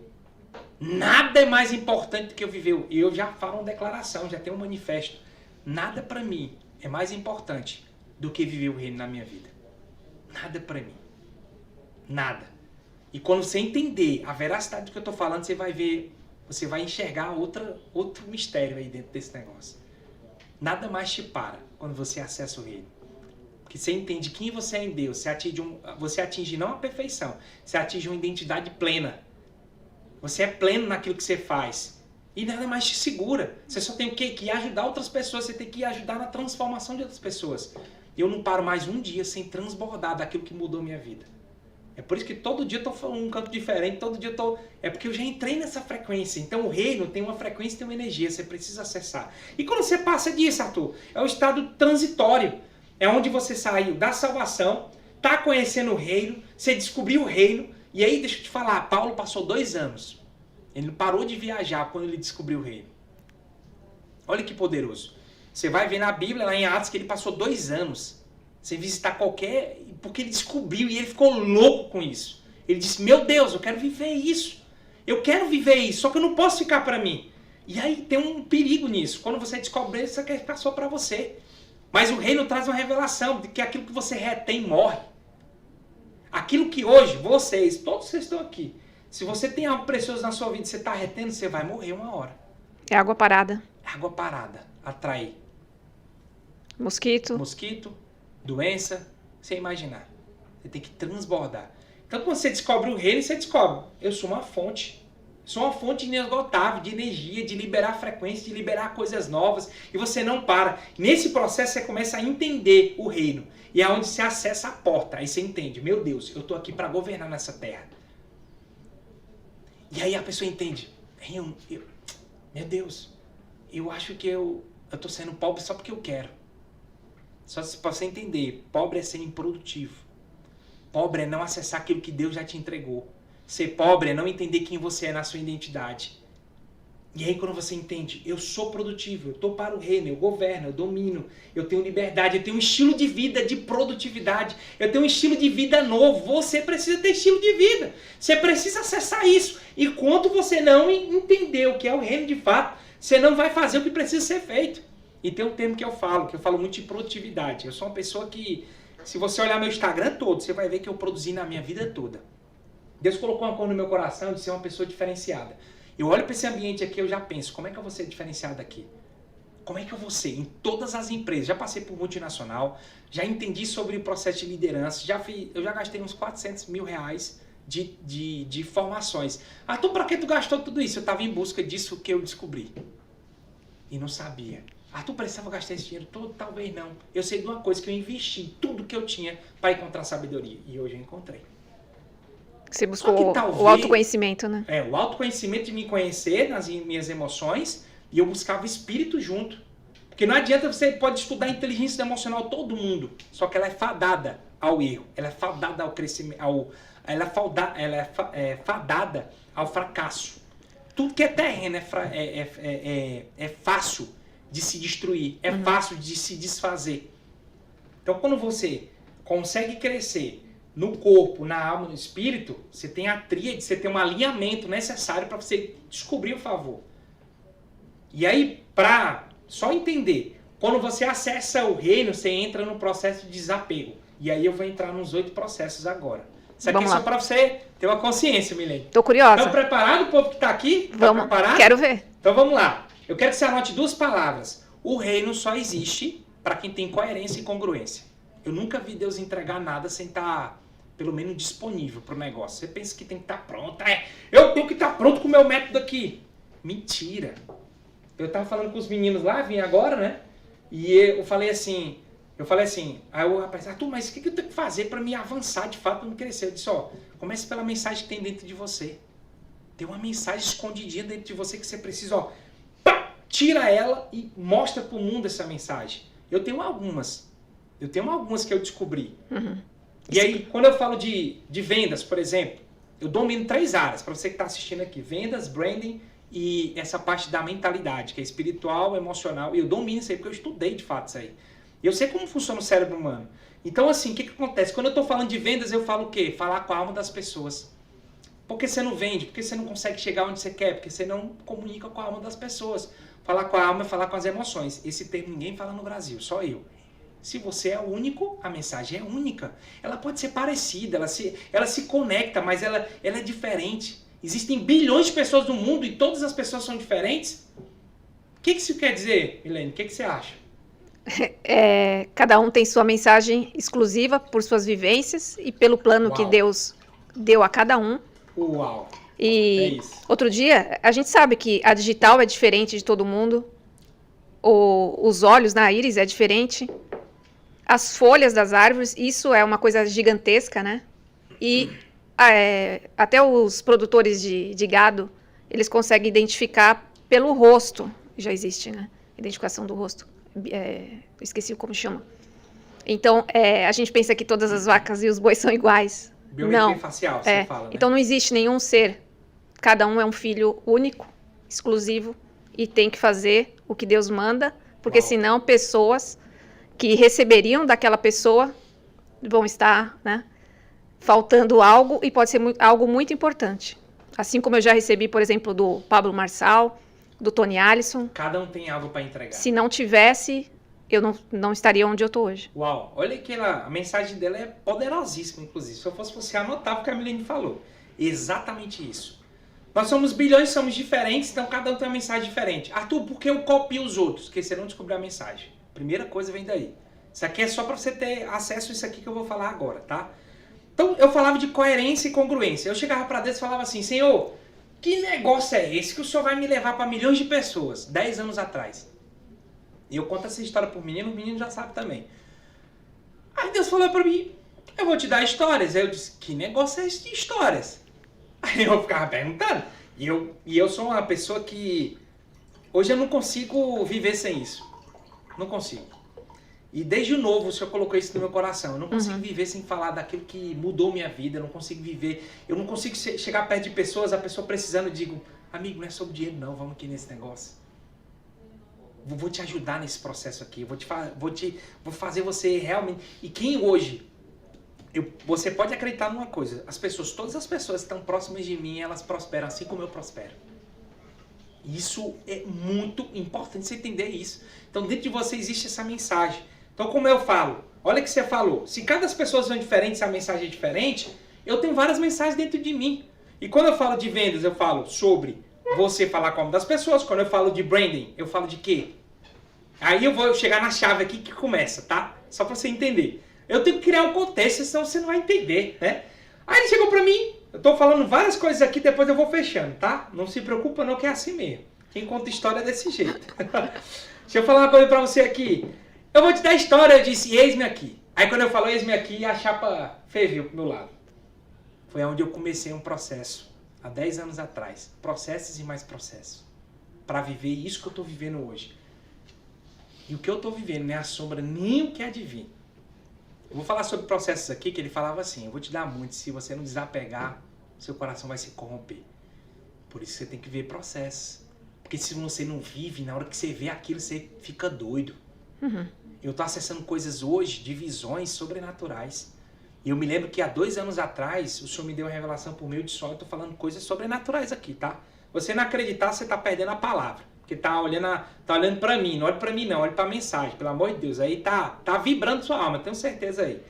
Nada é mais importante do que eu viver. Eu já falo uma declaração, já tenho um manifesto. Nada para mim é mais importante do que viver o reino na minha vida. Nada para mim. Nada. E quando você entender a veracidade do que eu estou falando, você vai ver, você vai enxergar outro mistério aí dentro desse negócio. Nada mais te para quando você acessa o reino. Porque você entende quem você é em Deus, você atinge não a perfeição, você atinge uma identidade plena. Você é pleno naquilo que você faz. E nada mais te segura. Você só tem o quê? Que ajudar outras pessoas, você tem que ajudar na transformação de outras pessoas. Eu não paro mais um dia sem transbordar daquilo que mudou minha vida. É por isso que todo dia eu tô falando um canto diferente, todo dia eu tô... É porque eu já entrei nessa frequência. Então o reino tem uma frequência e tem uma energia, você precisa acessar. E quando você passa disso, Arthur, é o estado transitório. É onde você saiu da salvação, tá conhecendo o reino, você descobriu o reino. E aí, deixa eu te falar, Paulo passou 2 anos. Ele parou de viajar quando ele descobriu o reino. Olha que poderoso. Você vai ver na Bíblia, lá em Atos, que ele passou 2 anos sem visitar qualquer... Porque ele descobriu e ele ficou louco com isso. Ele disse, meu Deus, eu quero viver isso. Eu quero viver isso, só que eu não posso ficar para mim. E aí tem um perigo nisso. Quando você descobre isso, você quer ficar só para você. Mas o reino traz uma revelação de que aquilo que você retém morre. Aquilo que hoje, vocês, todos vocês estão aqui, se você tem algo precioso na sua vida e você está retendo, você vai morrer uma hora. É água parada. Água parada atrai Mosquito. Doença, você imaginar. Você tem que transbordar. Então quando você descobre o reino, você descobre, eu sou uma fonte. Sou uma fonte inesgotável de energia, de liberar frequência, de liberar coisas novas. E você não para. Nesse processo você começa a entender o reino. E é onde você acessa a porta. Aí você entende, meu Deus, eu estou aqui para governar nessa terra. E aí a pessoa entende, meu Deus, eu acho que eu estou sendo pobre só porque eu quero. Só para você entender, pobre é ser improdutivo. Pobre é não acessar aquilo que Deus já te entregou. Ser pobre é não entender quem você é na sua identidade. E aí quando você entende, eu sou produtivo, eu estou para o reino, eu governo, eu domino, eu tenho liberdade, eu tenho um estilo de vida de produtividade, eu tenho um estilo de vida novo. Você precisa ter estilo de vida. Você precisa acessar isso. E quando você não entender o que é o reino de fato, você não vai fazer o que precisa ser feito. E tem um termo que eu falo muito de produtividade. Eu sou uma pessoa que, se você olhar meu Instagram todo, você vai ver que eu produzi na minha vida toda. Deus colocou uma coisa no meu coração de ser uma pessoa diferenciada. Eu olho para esse ambiente aqui, eu já penso, como é que eu vou ser diferenciado aqui? Como é que eu vou ser? Em todas as empresas. Já passei por multinacional, já entendi sobre o processo de liderança, eu já gastei uns 400 mil reais de formações. Arthur, para que tu gastou tudo isso? Eu estava em busca disso que eu descobri. E não sabia. Arthur, precisava gastar esse dinheiro todo? Talvez não. Eu sei de uma coisa, que eu investi tudo que eu tinha para encontrar sabedoria. E hoje eu encontrei. Você buscou o autoconhecimento, né? É, o autoconhecimento de me conhecer nas minhas emoções, e eu buscava o espírito junto. Porque não adianta, você pode estudar inteligência emocional todo mundo, só que ela é fadada ao erro, ela é fadada ao crescimento, ela é fadada ao fracasso. Tudo que é terreno é fácil de se destruir, é fácil de se desfazer. Então quando você consegue crescer no corpo, na alma, no espírito, você tem a tríade, você tem um alinhamento necessário para você descobrir o favor. E aí, para só entender, quando você acessa o reino, você entra no processo de desapego. E aí eu vou entrar nos 8 processos agora. Isso aqui é só para você ter uma consciência, Milene. Tô curiosa. Estão preparados, o povo que está aqui? Tá vamos, preparado? Quero ver. Então vamos lá. Eu quero que você anote 2 palavras. O reino só existe para quem tem coerência e congruência. Eu nunca vi Deus entregar nada sem estar, pelo menos, disponível para o negócio. Você pensa que tem que estar pronto. Eu tenho que estar pronto com o meu método aqui. Mentira. Eu estava falando com os meninos lá, vim agora, né? E eu falei assim, aí o rapaz, Arthur, mas o que eu tenho que fazer para me avançar de fato, para me crescer? Eu disse, comece pela mensagem que tem dentro de você. Tem uma mensagem escondidinha dentro de você que você precisa, tira ela e mostra para o mundo essa mensagem. Eu tenho algumas que eu descobri. Uhum. E aí, quando eu falo de vendas, por exemplo, eu domino 3 áreas, para você que está assistindo aqui. Vendas, branding e essa parte da mentalidade, que é espiritual, emocional. E eu domino isso aí, porque eu estudei de fato isso aí. E eu sei como funciona o cérebro humano. Então, assim, o que acontece? Quando eu estou falando de vendas, eu falo o quê? Falar com a alma das pessoas. Por que você não vende? Por que você não consegue chegar onde você quer? Porque você não comunica com a alma das pessoas. Falar com a alma é falar com as emoções. Esse termo ninguém fala no Brasil, só eu. Se você é único, a mensagem é única. Ela pode ser parecida, ela se conecta, mas ela é diferente. Existem bilhões de pessoas no mundo e todas as pessoas são diferentes. O que isso quer dizer, Milene? O que você acha? Cada um tem sua mensagem exclusiva por suas vivências e pelo plano que Deus deu a cada um. Uau! E outro dia, a gente sabe que a digital é diferente de todo mundo. Os olhos na íris é diferente. As folhas das árvores, isso é uma coisa gigantesca, né? E até os produtores de gado, eles conseguem identificar pelo rosto. Já existe, né? Identificação do rosto. Esqueci como chama. Então, a gente pensa que todas as vacas e os bois são iguais. Biometria facial, você fala, né? Então não existe nenhum ser. Cada um é um filho único, exclusivo, e tem que fazer o que Deus manda, porque senão pessoas que receberiam daquela pessoa vão estar, né, faltando algo, e pode ser algo muito importante. Assim como eu já recebi, por exemplo, do Pablo Marçal, do Tony Allison. Cada um tem algo para entregar. Se não tivesse, eu não estaria onde eu estou hoje. Uau, olha que a mensagem dela é poderosíssima, inclusive. Se eu fosse você, anotava o que a Milene falou. Exatamente isso. Nós somos bilhões, somos diferentes, então cada um tem uma mensagem diferente. Arthur, por que eu copio os outros? Porque você não descobriu a mensagem. Primeira coisa vem daí. Isso aqui é só para você ter acesso a isso aqui que eu vou falar agora, tá? Então, eu falava de coerência e congruência. Eu chegava para Deus e falava assim, Senhor, que negócio é esse que o Senhor vai me levar para milhões de pessoas, 10 anos atrás? E eu conto essa história pro menino, o menino já sabe também. Aí Deus falou para mim, eu vou te dar histórias. Aí eu disse, que negócio é esse de histórias? Aí eu ficava perguntando. E eu sou uma pessoa que... Hoje eu não consigo viver sem isso. Não consigo. E desde o novo o Senhor colocou isso no meu coração. Eu não consigo viver sem falar daquilo que mudou minha vida. Eu não consigo viver... Eu não consigo chegar perto de pessoas, a pessoa precisando, eu digo, amigo, não é sobre dinheiro não, vamos aqui nesse negócio. Vou te ajudar nesse processo aqui. Vou fazer você realmente... E quem hoje... Você pode acreditar numa coisa. Todas as pessoas que estão próximas de mim, elas prosperam assim como eu prospero. Isso é muito importante você entender isso. Então dentro de você existe essa mensagem. Então como eu falo, olha o que você falou. Se cada pessoa são diferentes, a mensagem é diferente, eu tenho várias mensagens dentro de mim. E quando eu falo de vendas, eu falo sobre você falar como das pessoas. Quando eu falo de branding, eu falo de quê? Aí eu vou chegar na chave aqui que começa, tá? Só pra você entender. Eu tenho que criar um contexto, senão você não vai entender, né? Aí ele chegou pra mim, eu tô falando várias coisas aqui, depois eu vou fechando, tá? Não se preocupa não, que é assim mesmo. Quem conta história é desse jeito. Deixa eu falar uma coisa pra você aqui. Eu vou te dar história, eu disse, eis-me aqui. Aí quando eu falo eis-me aqui, a chapa ferveu pro meu lado. Foi onde eu comecei um processo, há 10 anos atrás. Processos e mais processos. Pra viver isso que eu tô vivendo hoje. E o que eu tô vivendo não é a sombra nem o que é de vir. Eu vou falar sobre processos aqui que ele falava assim, eu vou te dar muito, se você não desapegar, seu coração vai se corromper. Por isso você tem que ver processos. Porque se você não vive, na hora que você vê aquilo, você fica doido. Eu tô acessando coisas hoje de visões sobrenaturais. E eu me lembro que há 2 anos atrás, o Senhor me deu uma revelação por meio de sonho, eu tô falando coisas sobrenaturais aqui, tá? Você não acreditar, você tá perdendo a palavra. Porque tá olhando pra mim, não olha pra mim não, olha pra mensagem, pelo amor de Deus. Aí tá vibrando sua alma, tenho certeza aí.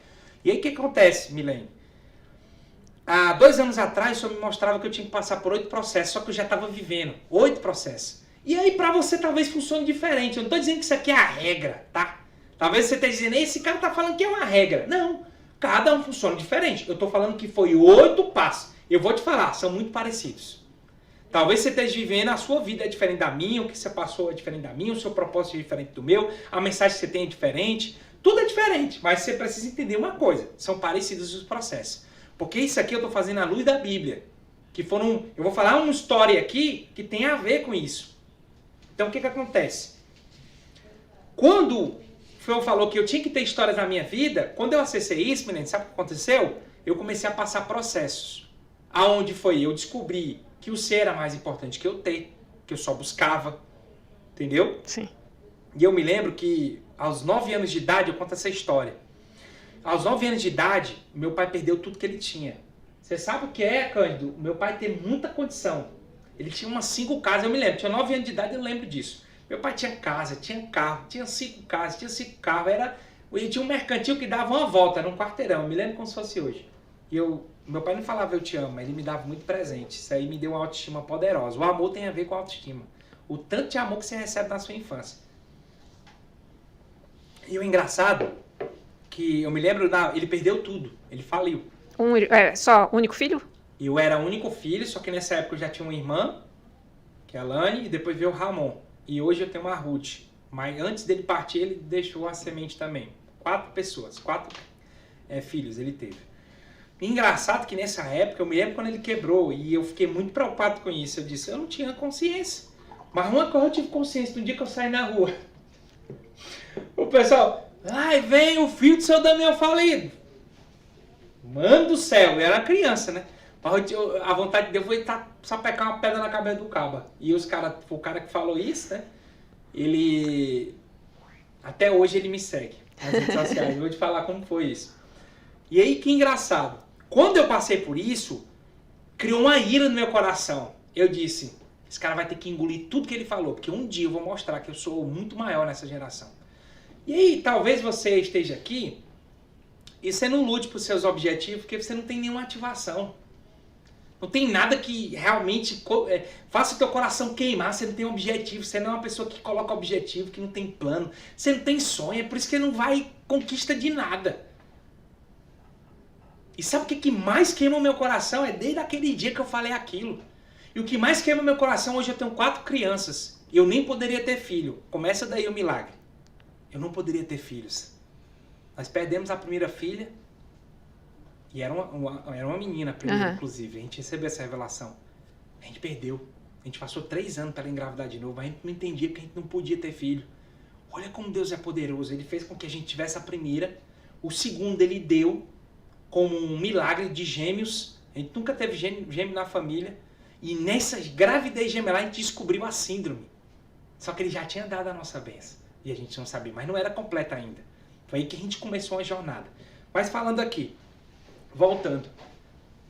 E aí o que acontece, Milene? Há 2 anos atrás, o Senhor me mostrava que eu tinha que passar por 8 processos, só que eu já estava vivendo 8 processos. E aí pra você talvez funcione diferente. Eu não tô dizendo que isso aqui é a regra, tá? Talvez você esteja dizendo, esse cara tá falando que é uma regra. Não, cada um funciona diferente. Eu tô falando que foi 8 passos. Eu vou te falar, são muito parecidos. Talvez você esteja vivendo, a sua vida é diferente da minha, o que você passou é diferente da minha, o seu propósito é diferente do meu, a mensagem que você tem é diferente, tudo é diferente, mas você precisa entender uma coisa, são parecidos os processos. Porque isso aqui eu estou fazendo à luz da Bíblia, eu vou falar uma história aqui que tem a ver com isso. Então o que acontece? Quando o Senhor falou que eu tinha que ter histórias na minha vida, quando eu acessei isso, menino, sabe o que aconteceu? Eu comecei a passar processos. Aonde foi? Eu descobri que o ser era mais importante que eu ter, que eu só buscava, entendeu? Sim. E eu me lembro que aos 9 anos de idade, eu conto essa história. Aos 9 anos de idade, meu pai perdeu tudo que ele tinha. Você sabe o que é, Cândido? Meu pai tem muita condição. Ele tinha umas 5 casas, eu me lembro, tinha 9 anos de idade, eu lembro disso. Meu pai tinha casa, tinha carro, tinha 5 casas, tinha 5 carros, era E tinha um mercantil que dava uma volta num quarteirão, eu me lembro como se fosse hoje. E meu pai não falava eu te amo, mas ele me dava muito presente. Isso aí me deu uma autoestima poderosa. O amor tem a ver com a autoestima. O tanto de amor que você recebe na sua infância. E o engraçado, que eu me lembro, ele perdeu tudo. Ele faliu. Só único filho? E eu era o único filho, só que nessa época eu já tinha uma irmã, que é a Lani, e depois veio o Ramon. E hoje eu tenho uma Ruth. Mas antes dele partir, ele deixou a semente também. 4 pessoas, 4 filhos ele teve. Engraçado que nessa época, eu me lembro quando ele quebrou, e eu fiquei muito preocupado com isso. Eu disse, eu não tinha consciência. Mas uma coisa eu tive consciência, no dia que eu saí na rua. O pessoal, ai, vem o filho do seu Damião falido. Mano do céu, eu era criança, né? A vontade de Deus foi sapecar uma pedra na cabeça do caba. E o cara que falou isso, né? Ele... Até hoje ele me segue nas redes sociais. Eu vou te falar como foi isso. E aí, que engraçado. Quando eu passei por isso, criou uma ira no meu coração. Eu disse, esse cara vai ter que engolir tudo que ele falou, porque um dia eu vou mostrar que eu sou muito maior nessa geração. E aí, talvez você esteja aqui e você não lute por seus objetivos, porque você não tem nenhuma ativação. Não tem nada que realmente faça o teu coração queimar. Você não tem objetivo. Você não é uma pessoa que coloca objetivo, que não tem plano. Você não tem sonho. É por isso que não vai conquista de nada. E sabe o que mais queima o meu coração? É desde aquele dia que eu falei aquilo. E o que mais queima o meu coração, hoje eu tenho 4 crianças. E eu nem poderia ter filho. Começa daí o milagre. Eu não poderia ter filhos. Nós perdemos a primeira filha. E era uma menina, primeiro, inclusive. A gente recebeu essa revelação. A gente perdeu. A gente passou 3 anos para ela engravidar de novo. A gente não entendia porque a gente não podia ter filho. Olha como Deus é poderoso. Ele fez com que a gente tivesse a primeira. O segundo ele deu como um milagre de gêmeos. A gente nunca teve gêmeo na família. E nessa gravidez gemelar a gente descobriu a síndrome. Só que ele já tinha dado a nossa bênção. E a gente não sabia. Mas não era completa ainda. Foi aí que a gente começou a jornada. Mas falando aqui. Voltando.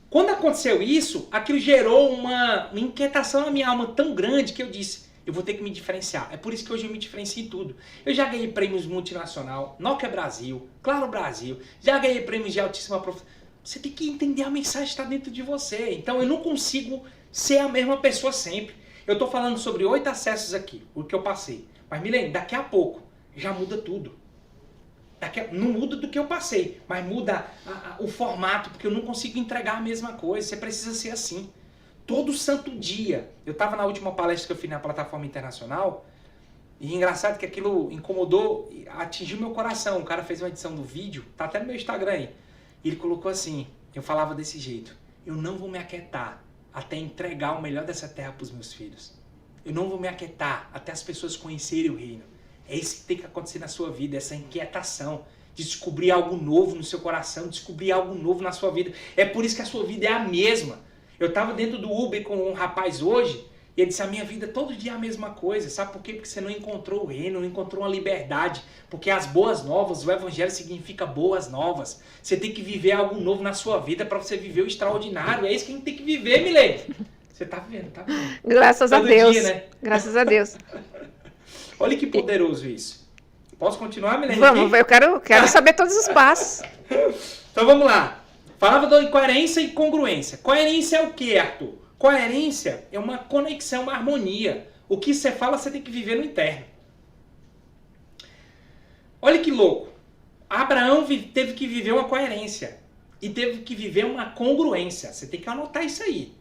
Quando aconteceu isso, aquilo gerou uma inquietação na minha alma tão grande que eu disse, eu vou ter que me diferenciar. É por isso que hoje eu me diferencio em tudo. Eu já ganhei prêmios multinacional, Nokia Brasil, Claro Brasil, já ganhei prêmios de altíssima profissão. Você tem que entender a mensagem que está dentro de você. Então eu não consigo ser a mesma pessoa sempre. Eu estou falando sobre 8 acessos aqui, o que eu passei. Mas me lembre, daqui a pouco já muda tudo. Não muda do que eu passei, mas muda o formato, porque eu não consigo entregar a mesma coisa. Você precisa ser assim. Todo santo dia. Eu estava na última palestra que eu fiz na plataforma internacional, e engraçado que aquilo incomodou, atingiu meu coração. O cara fez uma edição do vídeo, tá até no meu Instagram aí. E ele colocou assim, eu falava desse jeito, eu não vou me aquietar até entregar o melhor dessa terra para os meus filhos. Eu não vou me aquietar até as pessoas conhecerem o reino. É isso que tem que acontecer na sua vida, essa inquietação de descobrir algo novo no seu coração, descobrir algo novo na sua vida. É por isso que a sua vida é a mesma. Eu estava dentro do Uber com um rapaz hoje e ele disse, a minha vida todo dia é a mesma coisa. Sabe por quê? Porque você não encontrou o reino, não encontrou uma liberdade. Porque as boas novas, o evangelho significa boas novas. Você tem que viver algo novo na sua vida para você viver o extraordinário. É isso que a gente tem que viver, Milene. Você tá vivendo, tá vivendo. Graças a Deus. Dia, né? Graças a Deus. Olha que poderoso isso. Posso continuar, Milene? Vamos, eu quero saber todos os passos. Então vamos lá. Falava de coerência e congruência. Coerência é o que, Arthur? Coerência é uma conexão, uma harmonia. O que você fala, você tem que viver no interno. Olha que louco. Abraão teve que viver uma coerência. E teve que viver uma congruência. Você tem que anotar isso aí.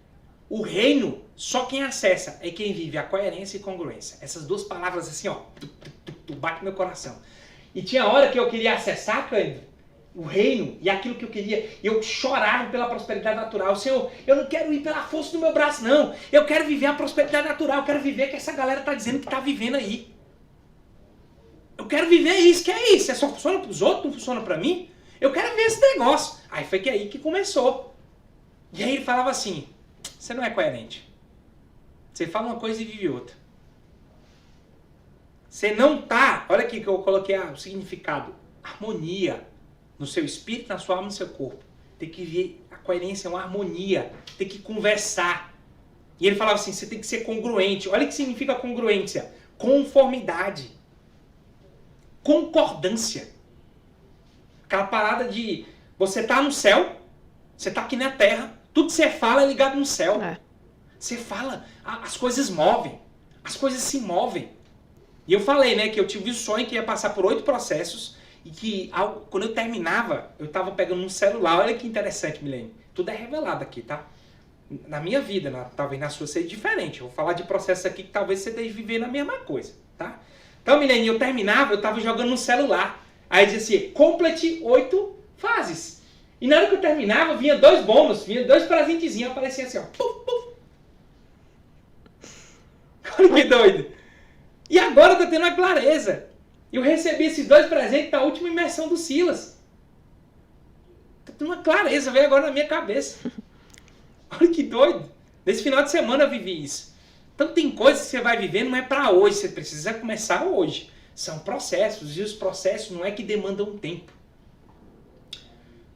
O reino, só quem acessa é quem vive a coerência e congruência. Essas 2 palavras assim, ó, bate no meu coração. E tinha hora que eu queria acessar, Cândido, o reino e aquilo que eu queria. Eu chorava pela prosperidade natural. Senhor, eu não quero ir pela força do meu braço, não. Eu quero viver a prosperidade natural. Eu quero viver o que essa galera está dizendo que está vivendo aí. Eu quero viver isso. Que é isso? É só funciona para os outros, não funciona para mim? Eu quero ver esse negócio. Aí foi que aí que começou. E aí ele falava assim, você não é coerente. Você fala uma coisa e vive outra. Você não tá... Olha aqui que eu coloquei o significado. Harmonia. No seu espírito, na sua alma, no seu corpo. Tem que ver a coerência, uma harmonia. Tem que conversar. E ele falava assim, você tem que ser congruente. Olha o que significa congruência. Conformidade. Concordância. Aquela parada de você tá no céu, você tá aqui na terra, tudo que você fala é ligado no céu. Você fala, as coisas movem, as coisas se movem. E eu falei, né, que eu tive o sonho que ia passar por 8 processos e que quando eu terminava, eu tava pegando um celular. Olha que interessante, Milene. Tudo é revelado aqui, tá? Na minha vida, talvez na sua seja diferente. Eu vou falar de processos aqui que talvez você esteja vivendo a mesma coisa, tá? Então, Milene, eu terminava, eu tava jogando no celular. Aí dizia assim, complete 8 fases. E na hora que eu terminava, vinha 2 bônus, vinha 2 presentezinhos, aparecia assim, ó. Puf, puf. Olha que doido. E agora eu tô tendo uma clareza. Eu recebi esses 2 presentes na última imersão do Silas. Tô tendo uma clareza, veio agora na minha cabeça. Olha que doido. Nesse final de semana eu vivi isso. Então tem coisas que você vai viver, não é para hoje, você precisa começar hoje. São processos, e os processos não é que demandam tempo.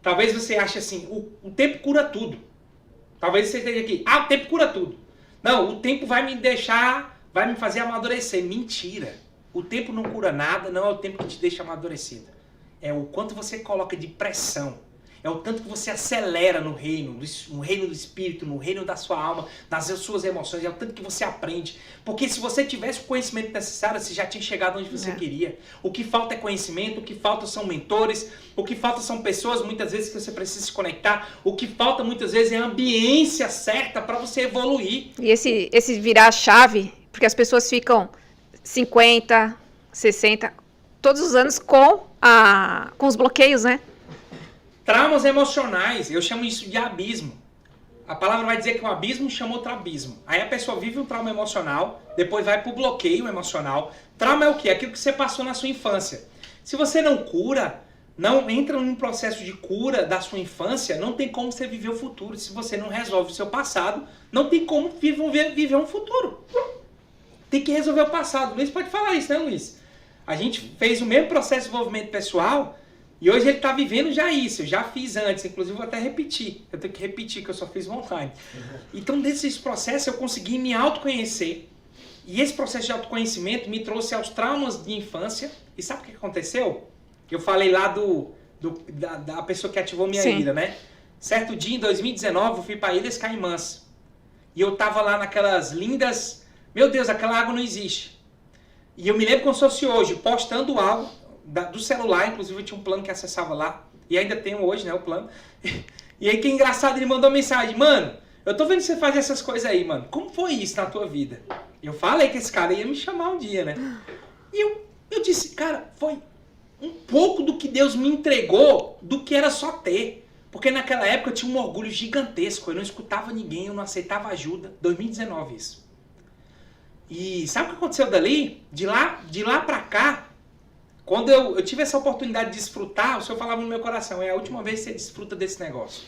Talvez você ache assim, o tempo cura tudo. Talvez você esteja aqui, o tempo cura tudo. Não, o tempo vai me deixar, vai me fazer amadurecer. Mentira. O tempo não cura nada, não é o tempo que te deixa amadurecido. É o quanto você coloca de pressão. É o tanto que você acelera no reino do espírito, no reino da sua alma, nas suas emoções. É o tanto que você aprende. Porque se você tivesse o conhecimento necessário, você já tinha chegado onde você queria. O que falta é conhecimento, o que falta são mentores, o que falta são pessoas, muitas vezes, que você precisa se conectar. O que falta, muitas vezes, é a ambiência certa para você evoluir. E esse virar a chave, porque as pessoas ficam 50, 60, todos os anos com os bloqueios, né? Traumas emocionais, eu chamo isso de abismo. A palavra vai dizer que um abismo chama outro abismo. Aí a pessoa vive um trauma emocional, depois vai pro bloqueio emocional. Trauma é o quê? Aquilo que você passou na sua infância. Se você não cura, não entra num processo de cura da sua infância, não tem como você viver o futuro. Se você não resolve o seu passado, não tem como viver um futuro. Tem que resolver o passado. Luiz pode falar isso, né, Luiz? A gente fez o mesmo processo de desenvolvimento pessoal. E hoje ele está vivendo já isso, eu já fiz antes, inclusive vou até repetir. Eu tenho que repetir, que eu só fiz online. Então, desses processos, eu consegui me autoconhecer. E esse processo de autoconhecimento me trouxe aos traumas de infância. E sabe o que aconteceu? Eu falei lá da pessoa que ativou minha ira, né? Certo dia, em 2019, eu fui para Ilhas Caimãs. E eu tava lá naquelas lindas... Meu Deus, aquela água não existe. E eu me lembro como se fosse hoje, postando algo do celular, inclusive eu tinha um plano que acessava lá, e ainda tenho hoje, né, o plano. E aí que engraçado, ele mandou mensagem, mano, eu tô vendo você fazer essas coisas aí, mano, como foi isso na tua vida? Eu falei que esse cara ia me chamar um dia, né? E eu disse, cara, foi um pouco do que Deus me entregou, do que era só ter. Porque naquela época eu tinha um orgulho gigantesco, eu não escutava ninguém, eu não aceitava ajuda. 2019 isso. E sabe o que aconteceu dali? De lá pra cá, quando eu tive essa oportunidade de desfrutar, o Senhor falava no meu coração, é a última vez que você desfruta desse negócio.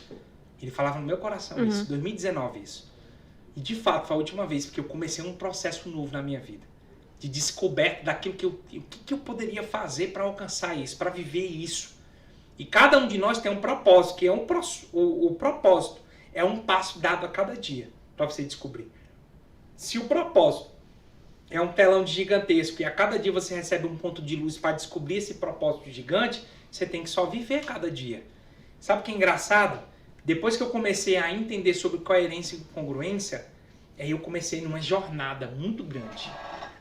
Ele falava no meu coração isso, 2019 isso. E de fato foi a última vez, porque eu comecei um processo novo na minha vida. De descoberta daquilo que eu poderia fazer para alcançar isso, para viver isso. E cada um de nós tem um propósito, que é o propósito é um passo dado a cada dia para você descobrir. Se o propósito é um telão gigantesco e a cada dia você recebe um ponto de luz para descobrir esse propósito gigante, você tem que só viver cada dia. Sabe o que é engraçado? Depois que eu comecei a entender sobre coerência e congruência, aí eu comecei numa jornada muito grande.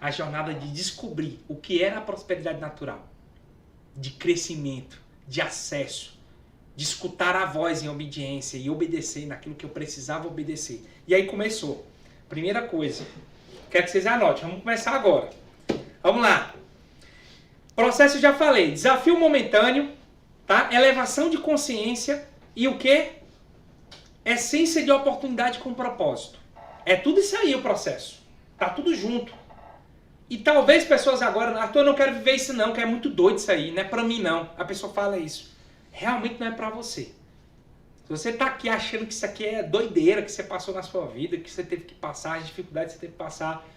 A jornada de descobrir o que era a prosperidade natural, de crescimento, de acesso, de escutar a voz em obediência e obedecer naquilo que eu precisava obedecer. E aí começou. Primeira coisa, quero que vocês anotem, vamos começar agora. Vamos lá. Processo eu já falei, desafio momentâneo, tá? Elevação de consciência e o quê? Essência de oportunidade com propósito. É tudo isso aí o processo. Tá tudo junto. E talvez pessoas agora, Arthur, eu não quero viver isso não, que é muito doido isso aí, não é pra mim não. A pessoa fala isso. Realmente não é pra você. Se você tá aqui achando que isso aqui é doideira que você passou na sua vida, que você teve que passar, as dificuldades que você teve que passar,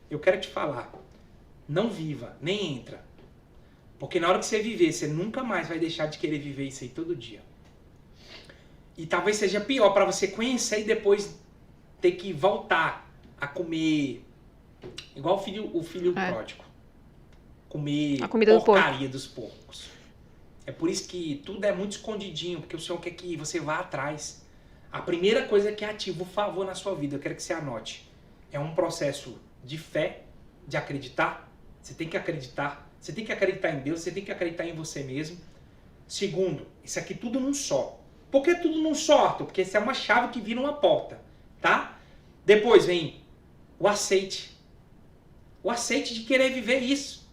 eu quero te falar, não viva, nem entra. Porque na hora que você viver, você nunca mais vai deixar de querer viver isso aí todo dia. E talvez seja pior para você conhecer e depois ter que voltar a comer, igual o filho pródigo, comer a comida porcaria dos porcos. É por isso que tudo é muito escondidinho, porque o Senhor quer que você vá atrás. A primeira coisa que ativa o favor na sua vida, eu quero que você anote, é um processo de fé, de acreditar. Você tem que acreditar. Você tem que acreditar em Deus, você tem que acreditar em você mesmo. Segundo, isso aqui tudo num só. Por que tudo num só, Arthur? Porque isso é uma chave que vira uma porta, tá? Depois vem o aceite. O aceite de querer viver isso.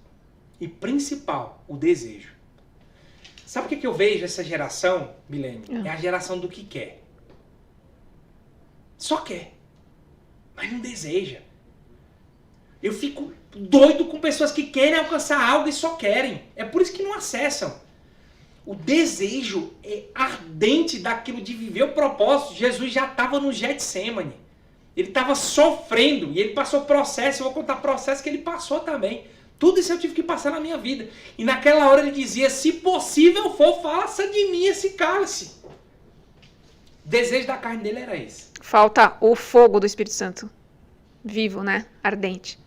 E principal, o desejo. Sabe o que eu vejo essa geração, Milene? É a geração do que quer. Só quer. Mas não deseja. Eu fico doido com pessoas que querem alcançar algo e só querem. É por isso que não acessam. O desejo é ardente daquilo de viver o propósito. Jesus já estava no Getsemane. Ele estava sofrendo e ele passou processo. Eu vou contar processo que ele passou também. Tudo isso eu tive que passar na minha vida. E naquela hora ele dizia, se possível for, faça de mim esse cálice. O desejo da carne dele era esse. Falta o fogo do Espírito Santo. Vivo, né? Ardente.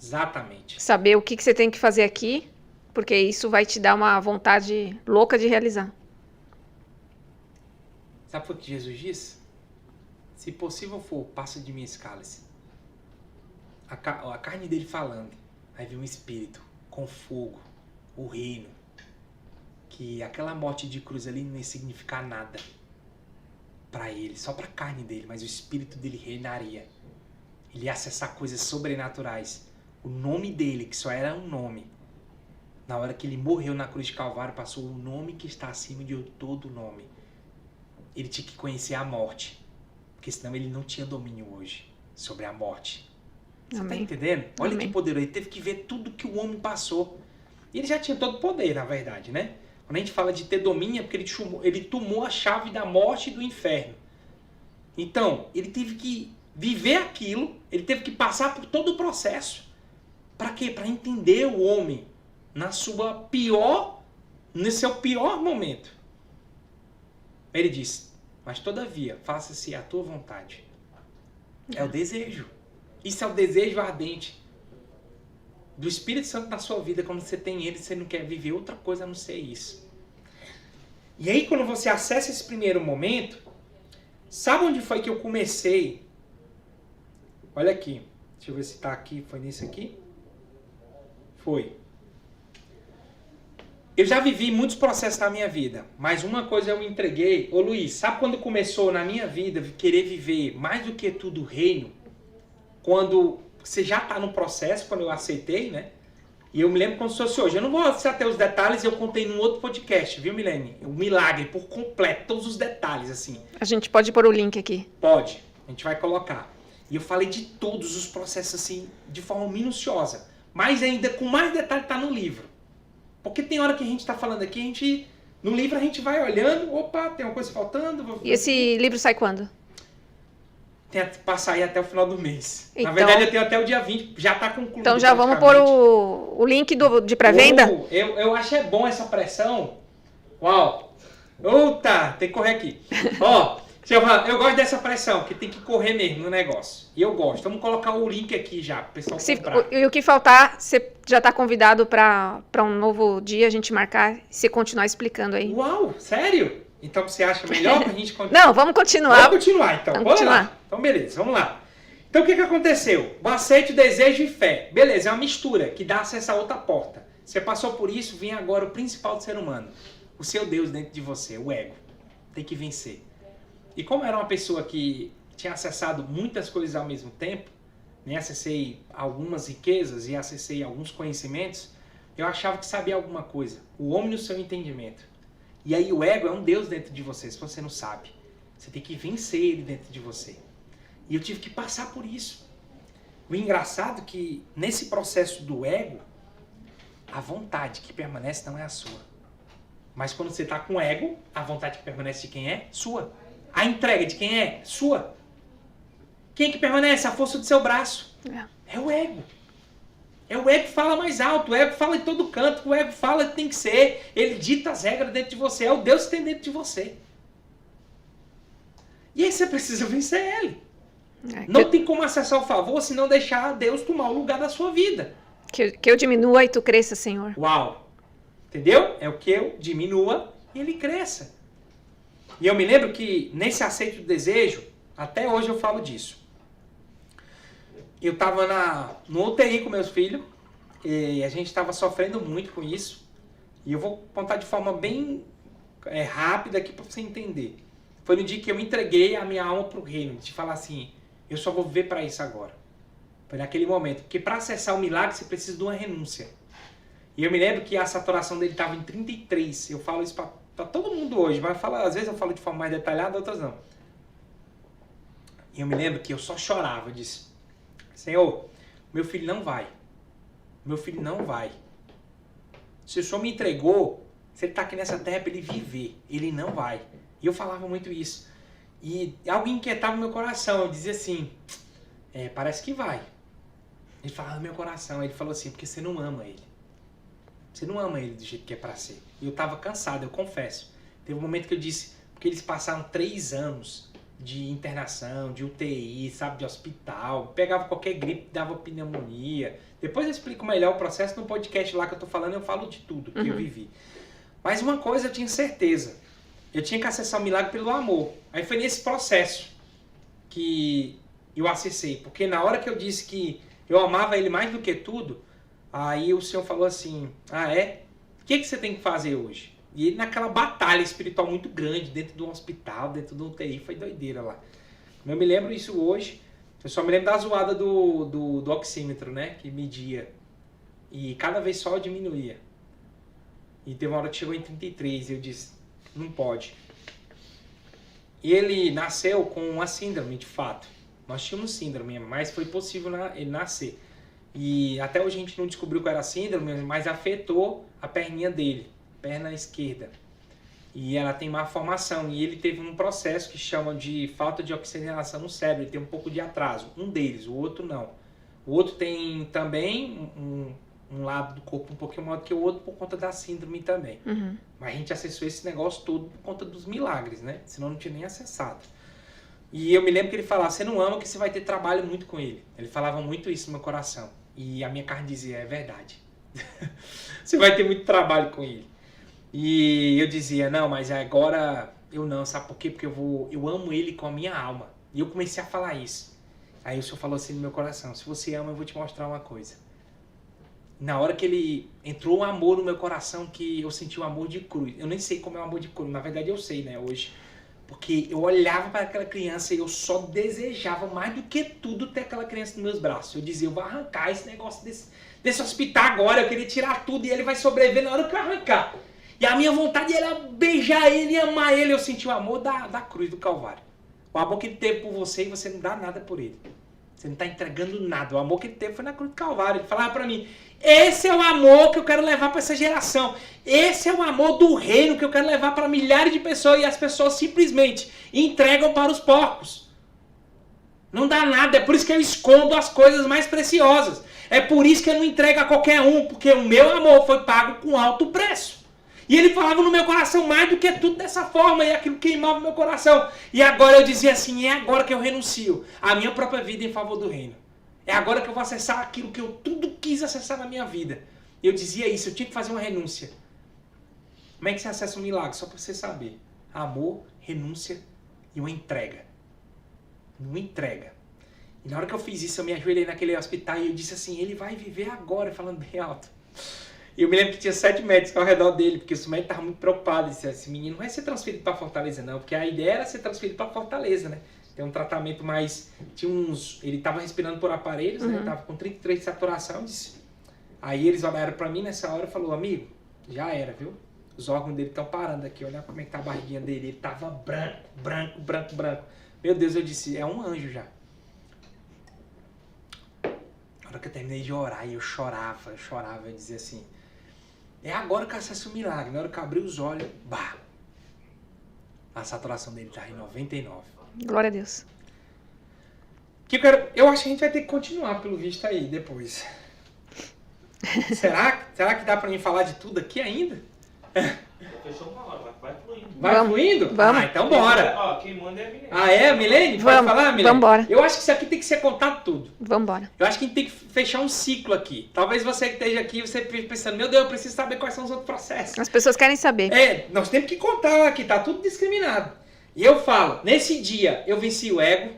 Exatamente. Saber o que você tem que fazer aqui, porque isso vai te dar uma vontade louca de realizar. Sabe o que Jesus disse? Se possível for, passa de mim esse cálice. A carne dele falando. Aí vem um espírito com fogo, o reino. Que aquela morte de cruz ali não ia significar nada para ele, só para a carne dele, mas o espírito dele reinaria. Ele ia acessar coisas sobrenaturais. O nome dele, que só era um nome, na hora que ele morreu na cruz de Calvário, passou o nome que está acima de todo nome. Ele tinha que conhecer a morte, porque senão ele não tinha domínio hoje sobre a morte. Você está entendendo? Olha que poderoso. Ele teve que ver tudo que o homem passou. E ele já tinha todo o poder, na verdade, né? Quando a gente fala de ter domínio, é porque ele tomou a chave da morte e do inferno. Então, ele teve que viver aquilo, ele teve que passar por todo o processo. Para quê? Para entender o homem nesse seu pior momento. Ele disse, mas todavia, faça-se a tua vontade. É o desejo. Isso é o desejo ardente do Espírito Santo na sua vida. Quando você tem ele, você não quer viver outra coisa a não ser isso. E aí, quando você acessa esse primeiro momento, sabe onde foi que eu comecei? Olha aqui. Deixa eu ver se está aqui. Foi nesse aqui? Foi. Eu já vivi muitos processos na minha vida, mas uma coisa eu me entreguei. Ô Luiz, sabe quando começou na minha vida querer viver mais do que tudo o reino? Quando você já está no processo, quando eu aceitei, né? E eu me lembro como se fosse hoje. Eu não vou citar os detalhes, eu contei num outro podcast, viu, Milene? O milagre por completo, todos os detalhes, assim. A gente pode pôr o link aqui. Pode, a gente vai colocar. E eu falei de todos os processos, assim, de forma minuciosa. Mas ainda com mais detalhe tá no livro. Porque tem hora que a gente tá falando aqui, no livro a gente vai olhando, opa, tem uma coisa faltando. E esse livro sai quando? Tem que passar aí até o final do mês. Então, na verdade, eu tenho até o dia 20, já tá concluído. Então já vamos pôr o link de pré-venda? Eu acho é bom essa pressão. Uau! Eita, tem que correr aqui. Ó, eu gosto dessa pressão, que tem que correr mesmo no negócio. E eu gosto. Vamos colocar o link aqui já, pro pessoal comprar. E o que faltar, você já está convidado para um novo dia, a gente marcar e você continuar explicando aí. Uau, sério? Então você acha melhor pra gente continuar? Não, vamos continuar. Vamos continuar então. Vamos lá. Então beleza, vamos lá. Então o que aconteceu? O aceite, o desejo e fé. Beleza, é uma mistura que dá acesso a outra porta. Você passou por isso, vem agora o principal do ser humano. O seu Deus dentro de você, o ego. Tem que vencer. E como era uma pessoa que tinha acessado muitas coisas ao mesmo tempo, né? Acessei algumas riquezas e acessei alguns conhecimentos, eu achava que sabia alguma coisa. O homem no seu entendimento. E aí o ego é um Deus dentro de você, se você não sabe. Você tem que vencer ele dentro de você. E eu tive que passar por isso. O engraçado é que nesse processo do ego, a vontade que permanece não é a sua. Mas quando você está com ego, a vontade que permanece de quem é? Sua. A entrega de quem é? Sua. Quem é que permanece? A força do seu braço. É o ego. É o ego que fala mais alto, o ego fala em todo canto, o ego fala que tem que ser, ele dita as regras dentro de você, é o Deus que tem dentro de você. E aí você precisa vencer ele. Não tem como acessar o favor se não deixar Deus tomar o lugar da sua vida. Que eu diminua e tu cresça, Senhor. Uau! Entendeu? É o que eu diminua e ele cresça. E eu me lembro que nesse aceito do desejo, até hoje eu falo disso. Eu estava no UTI com meus filhos e a gente estava sofrendo muito com isso. E eu vou contar de forma bem rápida aqui para você entender. Foi no dia que eu entreguei a minha alma para o reino, de falar assim, eu só vou viver para isso agora. Foi naquele momento. Porque para acessar o milagre você precisa de uma renúncia. E eu me lembro que a saturação dele estava em 33. Eu falo isso para todo mundo hoje, mas às vezes eu falo de forma mais detalhada, outras não. E eu me lembro que eu só chorava, eu disse, Senhor, meu filho não vai. Meu filho não vai. Se o Senhor me entregou, se ele está aqui nessa terra para ele viver, ele não vai. E eu falava muito isso. E algo inquietava o meu coração. Eu dizia assim, parece que vai. Ele falava no meu coração, ele falou assim, porque você não ama ele. Você não ama ele do jeito que é para ser. E eu estava cansado, eu confesso. Teve um momento que eu disse, porque eles passaram 3 anos de internação, de UTI, sabe, de hospital, pegava qualquer gripe, dava pneumonia. Depois eu explico melhor o processo no podcast lá que eu tô falando, eu falo de tudo que eu vivi. Mas uma coisa eu tinha certeza, eu tinha que acessar o milagre pelo amor. Aí foi nesse processo que eu acessei, porque na hora que eu disse que eu amava ele mais do que tudo, aí o Senhor falou assim, o que você tem que fazer hoje? E ele naquela batalha espiritual muito grande, dentro de um hospital, dentro do UTI, foi doideira lá. Eu me lembro isso hoje, eu só me lembro da zoada do oxímetro, né, que media. E cada vez só diminuía. E teve uma hora que chegou em 33 e eu disse, não pode. E ele nasceu com uma síndrome, de fato. Nós tínhamos síndrome, mas foi possível ele nascer. E até hoje a gente não descobriu qual era a síndrome, mas afetou a perninha dele. Perna esquerda. E ela tem má formação. E ele teve um processo que chama de falta de oxigenação no cérebro. Ele tem um pouco de atraso. Um deles, o outro não. O outro tem também um lado do corpo um pouquinho maior do que o outro por conta da síndrome também. Mas a gente acessou esse negócio todo por conta dos milagres, né? Senão não tinha nem acessado. E eu me lembro que ele falava, você não ama que você vai ter trabalho muito com ele. Ele falava muito isso no meu coração. E a minha carne dizia, é verdade. Você vai ter muito trabalho com ele. E eu dizia, não, mas agora eu não, sabe por quê? Porque eu amo ele com a minha alma. E eu comecei a falar isso. Aí o Senhor falou assim no meu coração, se você ama, eu vou te mostrar uma coisa. Na hora que ele entrou um amor no meu coração, que eu senti um amor de cruz. Eu nem sei como é o amor de cruz, na verdade eu sei, né, hoje. Porque eu olhava para aquela criança e eu só desejava mais do que tudo ter aquela criança nos meus braços. Eu dizia, eu vou arrancar esse negócio desse hospital agora, eu queria tirar tudo e ele vai sobreviver na hora que eu arrancar. E a minha vontade era beijar ele e amar ele. Eu senti o amor da cruz do Calvário. O amor que ele teve por você e você não dá nada por ele. Você não está entregando nada. O amor que ele teve foi na cruz do Calvário. Ele falava para mim, esse é o amor que eu quero levar para essa geração. Esse é o amor do reino que eu quero levar para milhares de pessoas. E as pessoas simplesmente entregam para os porcos. Não dá nada. É por isso que eu escondo as coisas mais preciosas. É por isso que eu não entrego a qualquer um. Porque o meu amor foi pago com alto preço. E ele falava no meu coração mais do que tudo dessa forma, e aquilo queimava o meu coração. E agora eu dizia assim, é agora que eu renuncio a minha própria vida em favor do reino. É agora que eu vou acessar aquilo que eu tudo quis acessar na minha vida. Eu dizia isso, eu tinha que fazer uma renúncia. Como é que você acessa um milagre? Só para você saber. Amor, renúncia e uma entrega. Uma entrega. E na hora que eu fiz isso, eu me ajoelhei naquele hospital e eu disse assim, ele vai viver agora, falando bem alto. E eu me lembro que tinha 7 médicos ao redor dele, porque os médicos estavam muito preocupados. Disse, esse menino não vai ser transferido para Fortaleza, não. Porque a ideia era ser transferido para Fortaleza, né? Tem um tratamento mais... Ele estava respirando por aparelhos, né? Estava com 33 de saturação. Disse... Aí eles olharam para mim nessa hora e falaram, amigo, já era, viu? Os órgãos dele estão parando aqui. Olha como é que tá a barriguinha dele. Ele estava branco. Meu Deus, eu disse, é um anjo já. Na hora que eu terminei de orar, eu chorava. Eu dizia assim... É agora que eu acesso o milagre. Na hora que eu abri os olhos, bah! A saturação dele tá em 99. Glória a Deus. Eu acho que a gente vai ter que continuar, pelo visto, aí, depois. Será que dá pra mim falar de tudo aqui ainda? Fechou uma hora, vai fluindo. Vai Vamos, fluindo? vamos. Ah, então bora. Ó, quem manda é a Milene. Ah, é? Milene? Pode Vamos, falar, Milene? vamos embora. Eu acho que isso aqui tem que ser contado tudo. Vambora. Eu acho que a gente tem que fechar um ciclo aqui. Talvez você que esteja aqui, você pensando, meu Deus, eu preciso saber quais são os outros processos. As pessoas querem saber. Nós temos que contar aqui, tá tudo discriminado. E eu falo, nesse dia eu venci o ego,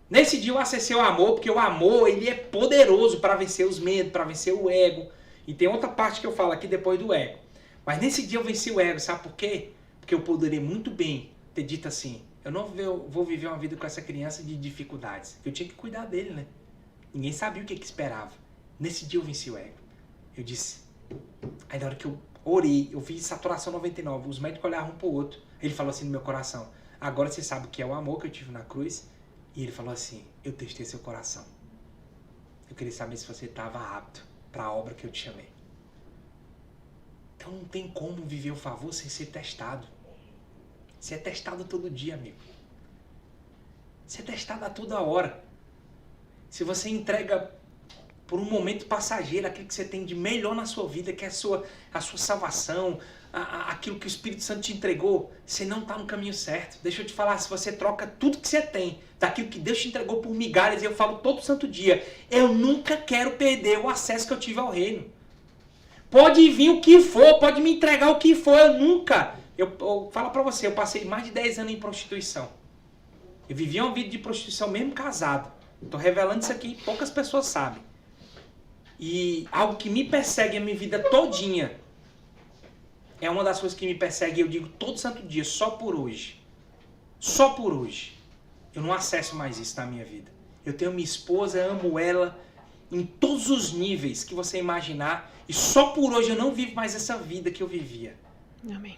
nesse dia eu acessei o amor, porque o amor, ele é poderoso para vencer os medos, para vencer o ego. E tem outra parte que eu falo aqui depois do ego. Mas nesse dia eu venci o ego, sabe por quê? Porque eu poderia muito bem ter dito assim, eu não vou viver uma vida com essa criança de dificuldades. Eu tinha que cuidar dele, né? Ninguém sabia o que esperava. Nesse dia eu venci o ego. Eu disse, aí na hora que eu orei, eu fiz saturação 99, os médicos olharam um pro outro. Ele falou assim no meu coração, agora você sabe o que é o amor que eu tive na cruz? E ele falou assim, eu testei seu coração. Eu queria saber se você estava apto para a obra que eu te chamei. Então não tem como viver o favor sem ser testado. Você é testado todo dia, amigo. Você é testado a toda hora. Se você entrega por um momento passageiro aquilo que você tem de melhor na sua vida, que é a sua salvação, aquilo que o Espírito Santo te entregou, você não está no caminho certo. Deixa eu te falar, se você troca tudo que você tem, daquilo que Deus te entregou por migalhas, e eu falo todo santo dia, eu nunca quero perder o acesso que eu tive ao reino. Pode vir o que for, pode me entregar o que for, eu nunca... Eu falo pra você, eu passei mais de 10 anos em prostituição. Eu vivia uma vida de prostituição mesmo casado. Tô revelando isso aqui, poucas pessoas sabem. E algo que me persegue a minha vida todinha, é uma das coisas que me persegue, eu digo todo santo dia, só por hoje. Só por hoje. Eu não acesso mais isso na minha vida. Eu tenho minha esposa, amo ela em todos os níveis que você imaginar. E só por hoje eu não vivo mais essa vida que eu vivia. Amém.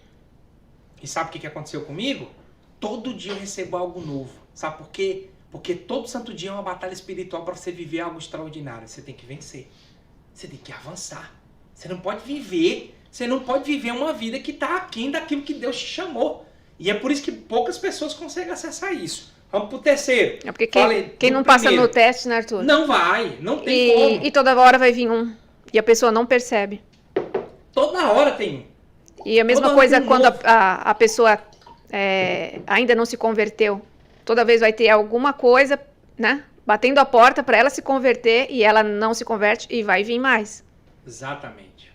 E sabe o que aconteceu comigo? Todo dia eu recebo algo novo. Sabe por quê? Porque todo santo dia é uma batalha espiritual para você viver algo extraordinário. Você tem que vencer. Você tem que avançar. Você não pode viver uma vida que está aquém daquilo que Deus te chamou. E é por isso que poucas pessoas conseguem acessar isso. Vamos pro terceiro. É porque quem não passa no teste, né, Arthur? Não vai, não tem como. E toda hora vai vir um. E a pessoa não percebe. Toda hora tem um. E a mesma coisa quando a pessoa ainda não se converteu. Toda vez vai ter alguma coisa, né? Batendo a porta para ela se converter e ela não se converte e vai vir mais. Exatamente.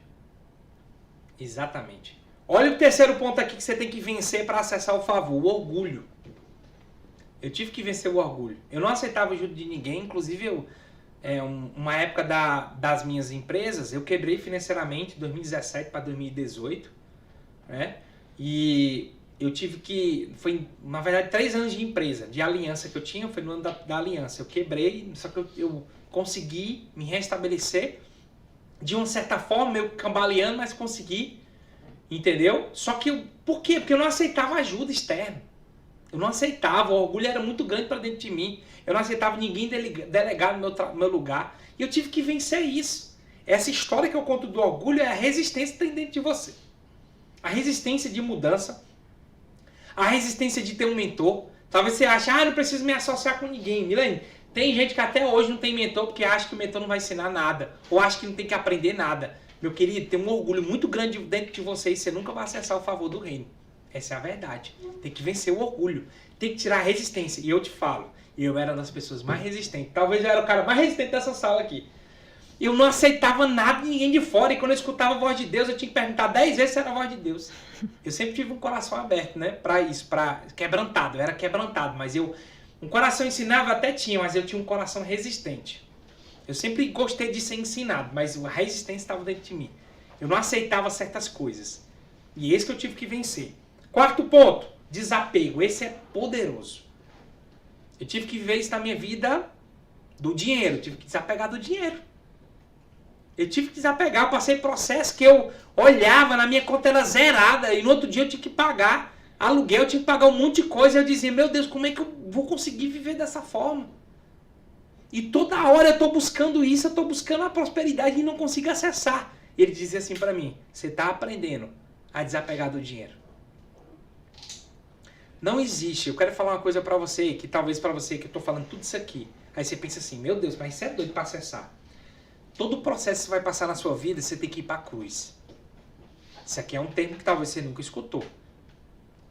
Exatamente. Olha o terceiro ponto aqui que você tem que vencer para acessar o favor, o orgulho. Eu tive que vencer o orgulho. Eu não aceitava ajuda de ninguém, inclusive uma época das minhas empresas, eu quebrei financeiramente de 2017 para 2018, né? E eu tive que, foi na verdade 3 anos de empresa, de aliança que eu tinha, foi no ano da aliança. Eu quebrei, só que eu consegui me restabelecer de uma certa forma, meio cambaleando, mas consegui, entendeu? Só que, por quê? Porque eu não aceitava ajuda externa. Eu não aceitava, o orgulho era muito grande para dentro de mim. Eu não aceitava ninguém delegar no meu lugar. E eu tive que vencer isso. Essa história que eu conto do orgulho é a resistência que tem dentro de você. A resistência de mudança. A resistência de ter um mentor. Talvez você ache, não preciso me associar com ninguém. Milene, tem gente que até hoje não tem mentor porque acha que o mentor não vai ensinar nada. Ou acha que não tem que aprender nada. Meu querido, tem um orgulho muito grande dentro de você e você nunca vai acessar o favor do reino. Essa é a verdade. Tem que vencer o orgulho. Tem que tirar a resistência. E eu te falo, eu era uma das pessoas mais resistentes. Talvez eu era o cara mais resistente dessa sala aqui. Eu não aceitava nada de ninguém de fora. E quando eu escutava a voz de Deus, eu tinha que perguntar 10 vezes se era a voz de Deus. Eu sempre tive um coração aberto, né? Pra isso, pra quebrantado. Eu era quebrantado, mas um coração ensinável até tinha, mas eu tinha um coração resistente. Eu sempre gostei de ser ensinado, mas a resistência estava dentro de mim. Eu não aceitava certas coisas. E esse que eu tive que vencer. Quarto ponto, desapego. Esse é poderoso. Eu tive que viver isso na minha vida do dinheiro. Eu tive que desapegar do dinheiro. Eu tive que desapegar. Eu passei processo que eu olhava, na minha conta era zerada. E no outro dia eu tinha que pagar aluguel, eu tinha que pagar um monte de coisa. E eu dizia, meu Deus, como é que eu vou conseguir viver dessa forma? E toda hora eu estou buscando isso, eu estou buscando a prosperidade e não consigo acessar. E ele dizia assim para mim, você está aprendendo a desapegar do dinheiro. Não existe. Eu quero falar uma coisa pra você, que talvez pra você, que eu tô falando tudo isso aqui. Aí você pensa assim, meu Deus, mas você é doido pra acessar. Todo o processo que você vai passar na sua vida, você tem que ir pra cruz. Isso aqui é um termo que talvez você nunca escutou.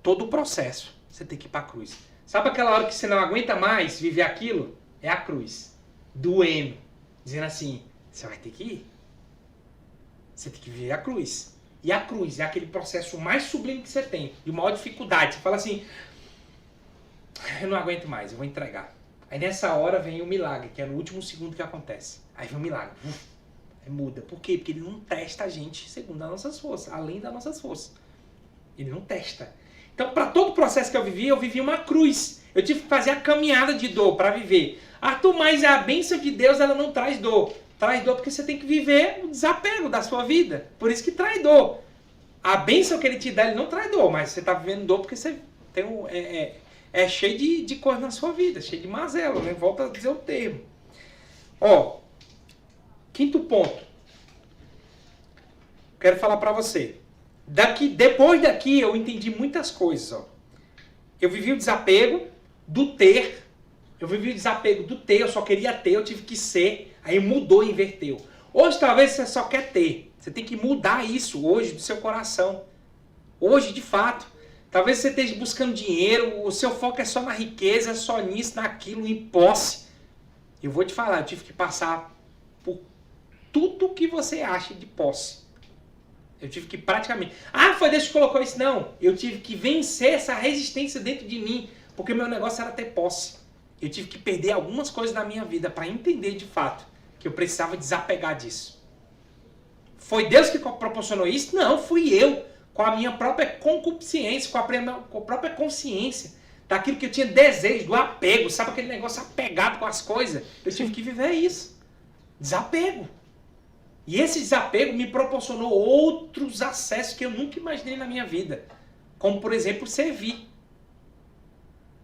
todo o processo, você tem que ir para a cruz. Sabe aquela hora que você não aguenta mais viver aquilo? É a cruz. Doendo. Dizendo assim, você vai ter que ir. Você tem que viver a cruz. E a cruz é aquele processo mais sublime que você tem, de maior dificuldade. Você fala assim, eu não aguento mais, eu vou entregar. Aí nessa hora vem o milagre, que é no último segundo que acontece. Aí vem o milagre. Aí muda. Por quê? Porque ele não testa a gente segundo as nossas forças, além das nossas forças. Ele não testa. Então, para todo o processo que eu vivi uma cruz. Eu tive que fazer a caminhada de dor para viver. Arthur, mas a bênção de Deus, ela não traz dor. Traz dor porque você tem que viver o desapego da sua vida. Por isso que traz dor. A bênção que ele te dá, ele não traz dor, mas você está vivendo dor porque você tem é cheio de coisa na sua vida, cheio de mazela, né? Volta a dizer o termo. Ó, quinto ponto. Quero falar para você. Depois daqui eu entendi muitas coisas, ó. Eu vivi o desapego do ter. Eu vivi o desapego do ter, eu só queria ter, eu tive que ser. Aí mudou e inverteu. Hoje talvez você só quer ter. Você tem que mudar isso hoje do seu coração. Hoje, de fato. Talvez você esteja buscando dinheiro, o seu foco é só na riqueza, só nisso, naquilo, em posse. Eu vou te falar, eu tive que passar por tudo que você acha de posse. Eu tive que praticamente... Ah, foi Deus que colocou isso? Não. Eu tive que vencer essa resistência dentro de mim, porque meu negócio era ter posse. Eu tive que perder algumas coisas na minha vida para entender de fato que eu precisava desapegar disso. Foi Deus que proporcionou isso? Não, fui eu. Com a minha própria concupiscência, com a própria consciência daquilo que eu tinha desejo, do apego, sabe aquele negócio apegado com as coisas? Eu tive que viver isso. Desapego. E esse desapego me proporcionou outros acessos que eu nunca imaginei na minha vida. Como, por exemplo, servir.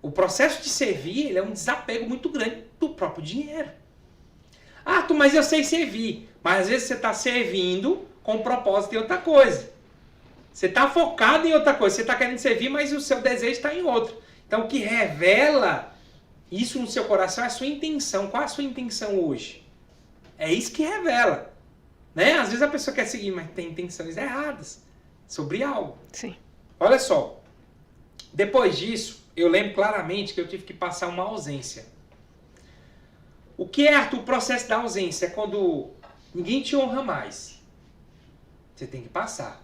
O processo de servir, ele é um desapego muito grande do próprio dinheiro. Ah, mas eu sei servir. Mas às vezes você está servindo com propósito em outra coisa. Você está focado em outra coisa. Você está querendo servir, mas o seu desejo está em outro. Então o que revela isso no seu coração é a sua intenção. Qual é a sua intenção hoje? É isso que revela. Né? Às vezes a pessoa quer seguir, mas tem intenções erradas sobre algo. Sim. Olha só. Depois disso, eu lembro claramente que eu tive que passar uma ausência. O que é, Arthur, o processo da ausência? É quando ninguém te honra mais. Você tem que passar.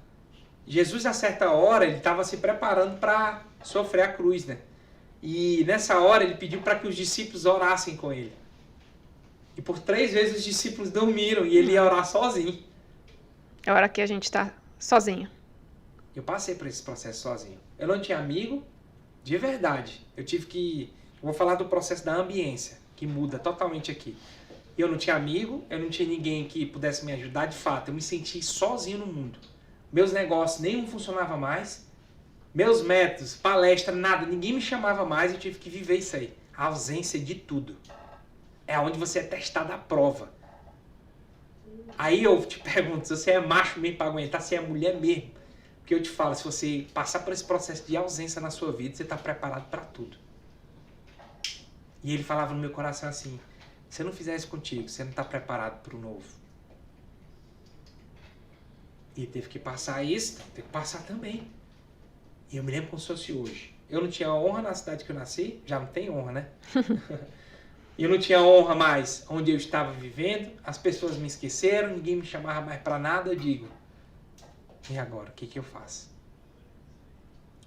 Jesus, a certa hora, ele estava se preparando para sofrer a cruz, né? E nessa hora ele pediu para que os discípulos orassem com ele. E por 3 vezes os discípulos dormiram e ele ia orar sozinho. É a hora que a gente tá sozinho. Eu passei por esse processo sozinho. Eu não tinha amigo, de verdade. Eu vou falar do processo da ambiência, que muda totalmente aqui. Eu não tinha amigo, eu não tinha ninguém que pudesse me ajudar, de fato. Eu me senti sozinho no mundo. Meus negócios, nenhum funcionava mais. Meus métodos, palestra, nada, ninguém me chamava mais. Eu tive que viver isso aí. A ausência de tudo. É onde você é testado à prova. Aí eu te pergunto, se você é macho mesmo para aguentar, se é mulher mesmo. Porque eu te falo, se você passar por esse processo de ausência na sua vida, você está preparado para tudo. E ele falava no meu coração assim, se eu não fizer isso contigo, você não está preparado para o novo. E teve que passar isso, tem que passar também. E eu me lembro como se fosse hoje. Eu não tinha honra na cidade que eu nasci, já não tem honra, né? Eu não tinha honra mais onde eu estava vivendo, as pessoas me esqueceram, ninguém me chamava mais para nada, eu digo, e agora, o que eu faço?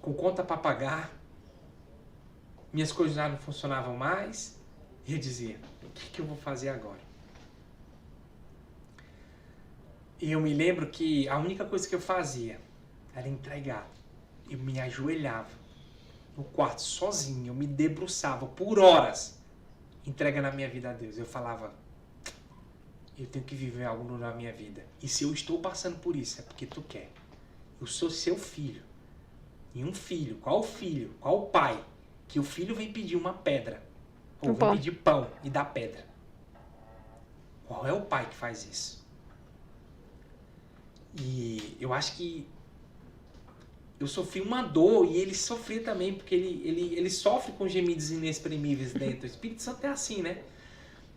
Com conta para pagar, minhas coisas já não funcionavam mais, e eu dizia, o que eu vou fazer agora? E eu me lembro que a única coisa que eu fazia era entregar. Eu me ajoelhava no quarto sozinho, eu me debruçava por horas, entrega na minha vida a Deus. Eu falava, eu tenho que viver algo novo na minha vida. E se eu estou passando por isso, é porque tu quer. Eu sou seu filho. E um filho, qual filho, qual pai, que o filho vem pedir uma pedra, ou vem pedir pão e dá pedra? Qual é o pai que faz isso? E eu acho que eu sofri uma dor e ele sofria também, porque ele sofre com gemidos inexprimíveis dentro. O Espírito Santo é assim, né?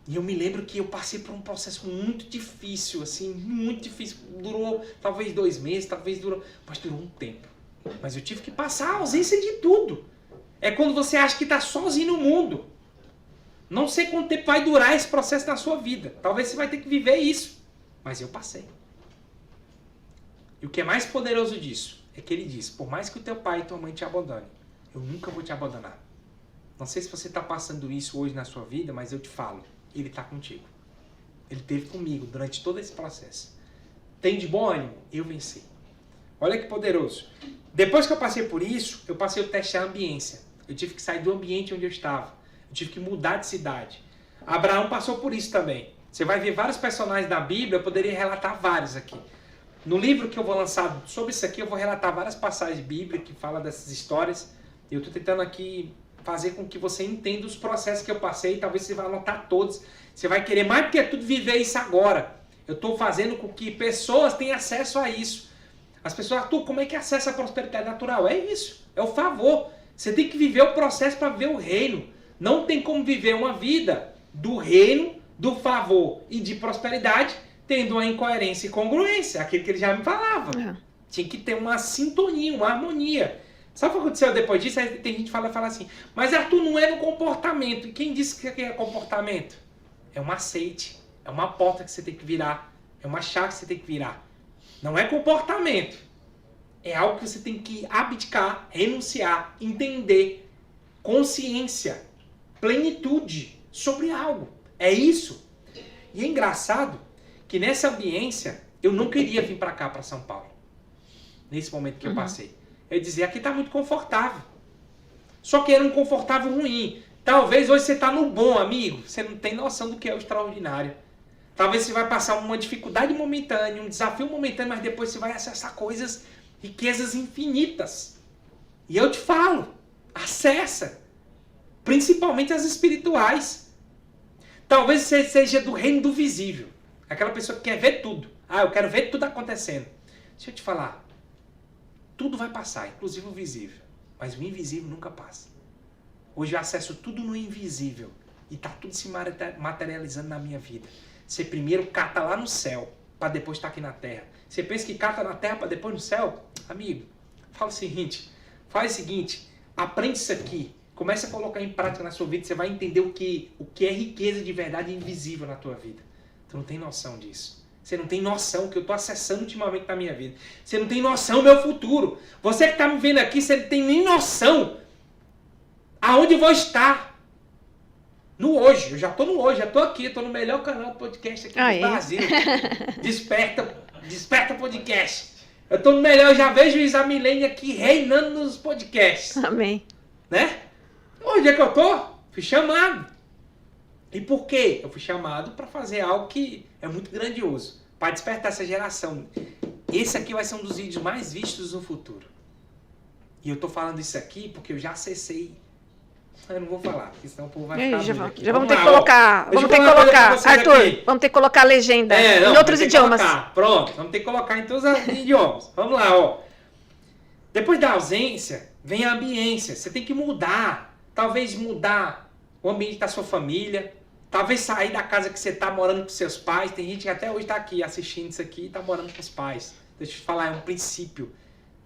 E eu me lembro que eu passei por um processo muito difícil, assim, muito difícil. Durou talvez 2 meses, talvez mas durou um tempo. Mas eu tive que passar a ausência de tudo. É quando você acha que está sozinho no mundo. Não sei quanto tempo vai durar esse processo na sua vida. Talvez você vai ter que viver isso. Mas eu passei. E o que é mais poderoso disso é que ele diz, por mais que o teu pai e tua mãe te abandonem, eu nunca vou te abandonar. Não sei se você está passando isso hoje na sua vida, mas eu te falo, ele está contigo. Ele esteve comigo durante todo esse processo. Tem de bom ânimo? Eu venci. Olha que poderoso. Depois que eu passei por isso, eu passei o teste da ambiência. Eu tive que sair do ambiente onde eu estava. Eu tive que mudar de cidade. Abraão passou por isso também. Você vai ver vários personagens da Bíblia, eu poderia relatar vários aqui. No livro que eu vou lançar sobre isso aqui, eu vou relatar várias passagens bíblicas que falam dessas histórias. Eu estou tentando aqui fazer com que você entenda os processos que eu passei. Talvez você vai anotar todos. Você vai querer mais do que tudo viver isso agora. Eu estou fazendo com que pessoas tenham acesso a isso. As pessoas, Arthur, como é que acessa a prosperidade natural? É isso, é o favor. Você tem que viver o processo para viver o reino. Não tem como viver uma vida do reino, do favor e de prosperidade, tendo uma incoerência e congruência, aquilo que ele já me falava. Uhum. Tinha que ter uma sintonia, uma harmonia. Sabe o que aconteceu depois disso? Aí tem gente que fala assim, mas Arthur, não é no comportamento. E quem disse que é comportamento? É um aceite, é uma porta que você tem que virar, é uma chave que você tem que virar. Não é comportamento. É algo que você tem que abdicar, renunciar, entender, consciência, plenitude sobre algo. É isso. E é engraçado que nessa ambiência eu não queria vir para cá, para São Paulo. Nesse momento que eu passei. Eu dizia, aqui está muito confortável. Só que era um confortável ruim. Talvez hoje você está no bom, amigo. Você não tem noção do que é o extraordinário. Talvez você vai passar uma dificuldade momentânea, um desafio momentâneo, mas depois você vai acessar coisas, riquezas infinitas. E eu te falo, acessa. Principalmente as espirituais. Talvez você seja do reino do visível. Aquela pessoa que quer ver tudo. Ah, eu quero ver tudo acontecendo. Deixa eu te falar. Tudo vai passar, inclusive o visível. Mas o invisível nunca passa. Hoje eu acesso tudo no invisível. E está tudo se materializando na minha vida. Você primeiro cata lá no céu, para depois estar aqui na terra. Você pensa que cata na terra para depois no céu? Amigo, fala o seguinte. Faz o seguinte. Aprende isso aqui. Comece a colocar em prática na sua vida. Você vai entender o que é riqueza de verdade invisível na tua vida. Tu não tem noção disso. Você não tem noção que eu estou acessando ultimamente na minha vida. Você não tem noção do meu futuro. Você que está me vendo aqui, você não tem nem noção aonde eu vou estar. No hoje. Eu já estou no hoje. Já estou aqui. Estou no melhor canal de podcast aqui do Brasil. Desperta Podcast. Eu estou no melhor. Eu já vejo o Isa Milene aqui reinando nos podcasts. Amém. Né? Onde é que eu estou? Fui chamado. E por quê? Eu fui chamado para fazer algo que é muito grandioso, para despertar essa geração. Esse aqui vai ser um dos vídeos mais vistos no futuro. E eu tô falando isso aqui porque eu já acessei. Eu não vou falar, porque senão o povo vai ficar já vamos ter que colocar. Vamos ter que colocar. Arthur, aqui. Vamos ter que colocar a legenda em outros idiomas. Pronto, vamos ter que colocar em todos os idiomas. Vamos lá, ó. Depois da ausência, vem a ambiência. Você tem que mudar. Talvez mudar o ambiente da sua família. Talvez sair da casa que você está morando com seus pais. Tem gente que até hoje está aqui assistindo isso aqui e está morando com os pais. Deixa eu te falar, é um princípio.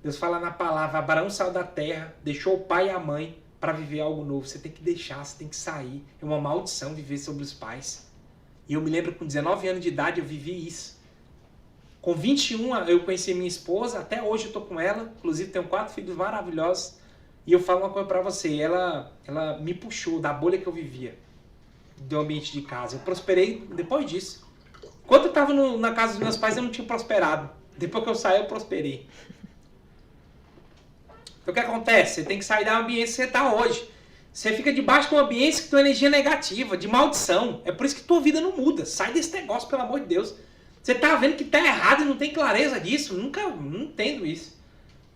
Deus fala na palavra, Abraão saiu da terra, deixou o pai e a mãe para viver algo novo. Você tem que deixar, você tem que sair. É uma maldição viver sobre os pais. E eu me lembro que com 19 anos de idade eu vivi isso. Com 21 eu conheci minha esposa, até hoje eu estou com ela. Inclusive tenho 4 filhos maravilhosos. E eu falo uma coisa para você, ela me puxou da bolha que eu vivia. Do ambiente de casa. Eu prosperei depois disso. Quando eu estava na casa dos meus pais, eu não tinha prosperado. Depois que eu saí, eu prosperei. Então o que acontece? Você tem que sair da ambiência que você está hoje. Você fica debaixo de uma ambiência que tem energia negativa, de maldição. É por isso que tua vida não muda. Sai desse negócio, pelo amor de Deus. Você tá vendo que tá errado e não tem clareza disso. Não entendo isso.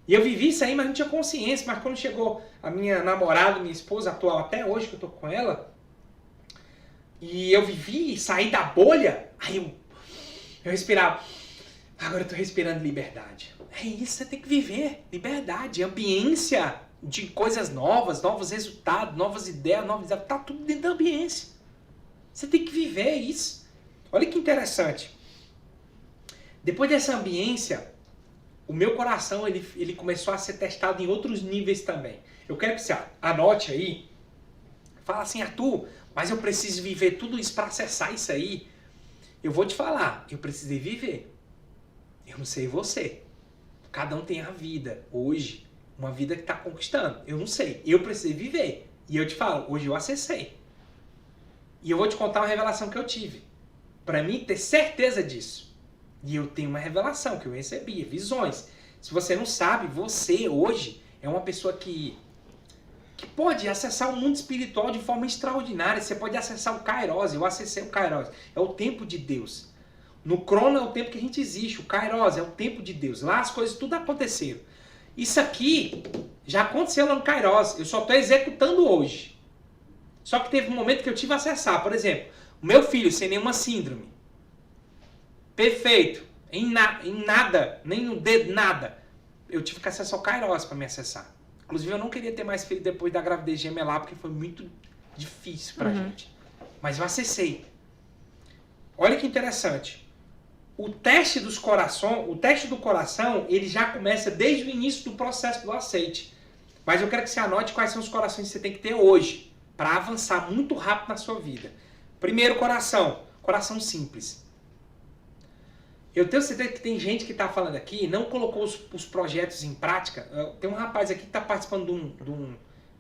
E eu vivi isso aí, mas não tinha consciência. Mas quando chegou a minha namorada, minha esposa atual, até hoje que eu tô com ela, e eu vivi e saí da bolha, aí eu respirava. Agora eu tô respirando liberdade. É isso, você tem que viver. Liberdade, ambiência de coisas novas, novos resultados, novas ideias, tá tudo dentro da ambiência. Você tem que viver isso. Olha que interessante. Depois dessa ambiência, o meu coração ele começou a ser testado em outros níveis também. Eu quero que você anote aí, fala assim, Arthur, mas eu preciso viver tudo isso para acessar isso aí. Eu vou te falar, eu precisei viver. Eu não sei você. Cada um tem a vida, hoje, uma vida que está conquistando. Eu não sei, eu precisei viver. E eu te falo, hoje eu acessei. E eu vou te contar uma revelação que eu tive. Para mim ter certeza disso. E eu tenho uma revelação que eu recebi, visões. Se você não sabe, você hoje é uma pessoa que pode acessar o mundo espiritual de forma extraordinária. Você pode acessar o Kairos. Eu acessei o Kairos. É o tempo de Deus. No crono é o tempo que a gente existe. O Kairos é o tempo de Deus. Lá as coisas tudo aconteceram. Isso aqui já aconteceu lá no Kairos. Eu só estou executando hoje. Só que teve um momento que eu tive a acessar. Por exemplo, o meu filho sem nenhuma síndrome. Perfeito. Em nada. Nem no dedo, nada. Eu tive que acessar o Kairos para me acessar. Inclusive eu não queria ter mais filho depois da gravidez gemelar, porque foi muito difícil pra gente. Mas eu acessei. Olha que interessante. O teste do coração, ele já começa desde o início do processo do aceite. Mas eu quero que você anote quais são os corações que você tem que ter hoje para avançar muito rápido na sua vida. Primeiro coração simples. Eu tenho certeza que tem gente que está falando aqui, não colocou os projetos em prática. Tem um rapaz aqui que está participando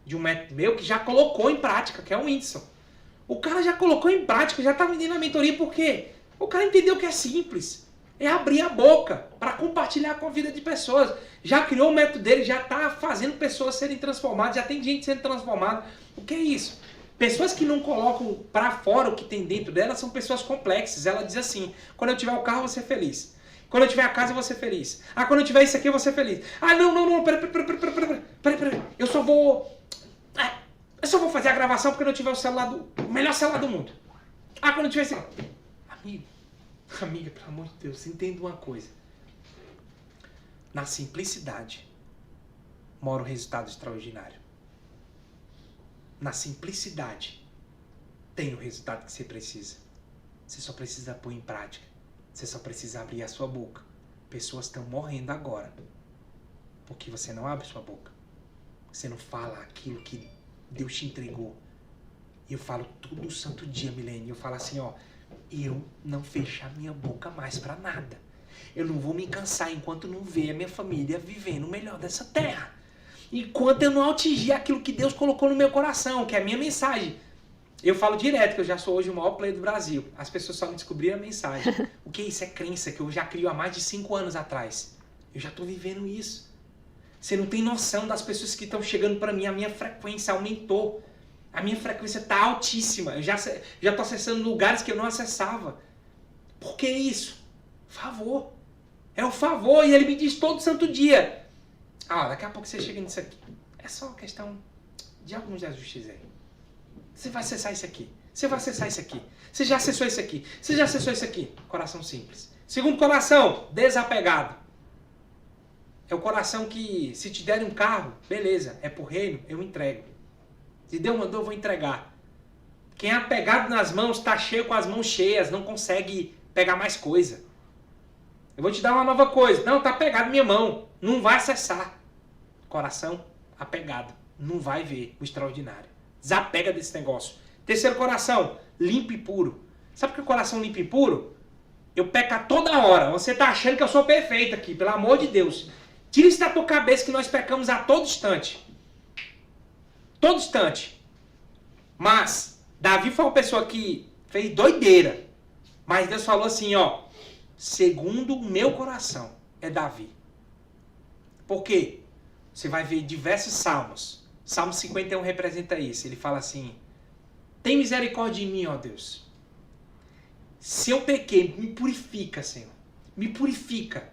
de um método meu que já colocou em prática, que é o Whindersson. O cara já colocou em prática, já está vendendo a mentoria, por quê? O cara entendeu que é simples. É abrir a boca para compartilhar com a vida de pessoas. Já criou o método dele, já está fazendo pessoas serem transformadas, já tem gente sendo transformada. O que é isso? Pessoas que não colocam para fora o que tem dentro dela são pessoas complexas. Ela diz assim, quando eu tiver o carro eu vou ser feliz. Quando eu tiver a casa eu vou ser feliz. Ah, quando eu tiver isso aqui eu vou ser feliz. Ah, não, pera. Eu só vou fazer a gravação porque eu não tiver o melhor celular do mundo. Ah, quando eu tiver esse... Amiga, pelo amor de Deus, entenda uma coisa. Na simplicidade mora o resultado extraordinário. Na simplicidade tem o resultado que você precisa. Você só precisa pôr em prática. Você só precisa abrir a sua boca. Pessoas estão morrendo agora porque você não abre sua boca. Você não fala aquilo que Deus te entregou. E eu falo todo santo dia, Milene. Eu falo assim, ó. Eu não fechar minha boca mais pra nada. Eu não vou me cansar enquanto não ver a minha família vivendo o melhor dessa terra. Enquanto eu não atingir aquilo que Deus colocou no meu coração, que é a minha mensagem. Eu falo direto que eu já sou hoje o maior player do Brasil. As pessoas só não descobriram a mensagem. O que é isso? É crença que eu já crio há mais de 5 anos atrás. Eu já tô vivendo isso. Você não tem noção das pessoas que estão chegando pra mim. A minha frequência aumentou. A minha frequência está altíssima. Eu já estou acessando lugares que eu não acessava. Por que isso? Favor. É o favor. E ele me diz todo santo dia. Ah, daqui a pouco você chega nisso aqui. É só uma questão de alguns ajustes aí. Você vai acessar isso aqui. Você vai acessar isso aqui. Você já acessou isso aqui. Você já acessou isso aqui. Coração simples. Segundo coração, desapegado. É o coração que, se te derem um carro, beleza, é pro reino, eu entrego. Se Deus mandou, eu vou entregar. Quem é apegado nas mãos está cheio com as mãos cheias, não consegue pegar mais coisa. Eu vou te dar uma nova coisa. Não, está apegado minha mão. Não vai acessar. Coração apegado. Não vai ver o extraordinário. Desapega desse negócio. Terceiro coração, limpo e puro. Sabe o que é o coração limpo e puro? Eu peco a toda hora. Você está achando que eu sou perfeito aqui, pelo amor de Deus. Tira isso da tua cabeça que nós pecamos a todo instante. Todo instante. Mas Davi foi uma pessoa que fez doideira. Mas Deus falou assim, ó. Segundo o meu coração é Davi. Por quê? Você vai ver diversos salmos. Salmo 51 representa isso. Ele fala assim. Tem misericórdia de mim, ó Deus. Se eu pequei, me purifica, Senhor. Me purifica.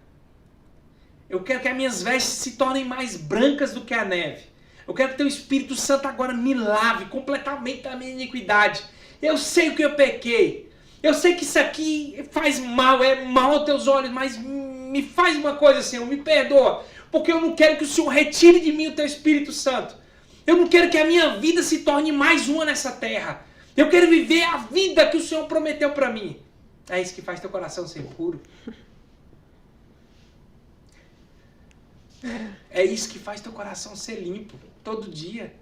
Eu quero que as minhas vestes se tornem mais brancas do que a neve. Eu quero que teu Espírito Santo agora me lave completamente da minha iniquidade. Eu sei o que eu pequei. Eu sei que isso aqui faz mal, é mal aos teus olhos, mas me faz uma coisa, Senhor, me perdoa. Porque eu não quero que o Senhor retire de mim o teu Espírito Santo. Eu não quero que a minha vida se torne mais uma nessa terra. Eu quero viver a vida que o Senhor prometeu para mim. É isso que faz teu coração ser puro. É isso que faz teu coração ser limpo, todo dia.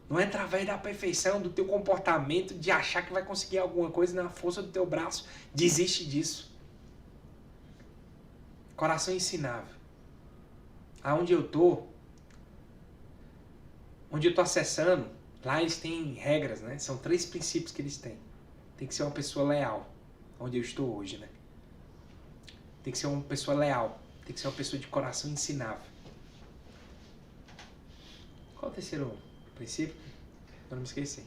Não é através da perfeição, do teu comportamento, de achar que vai conseguir alguma coisa na força do teu braço. Desiste disso. Coração ensinável. Aonde eu tô, onde eu tô acessando, lá eles têm regras, né? São 3 princípios que eles têm. Tem que ser uma pessoa leal, onde eu estou hoje, né? Tem que ser uma pessoa leal. Tem que ser uma pessoa de coração ensinável. Qual o terceiro princípio? Eu não me esqueci.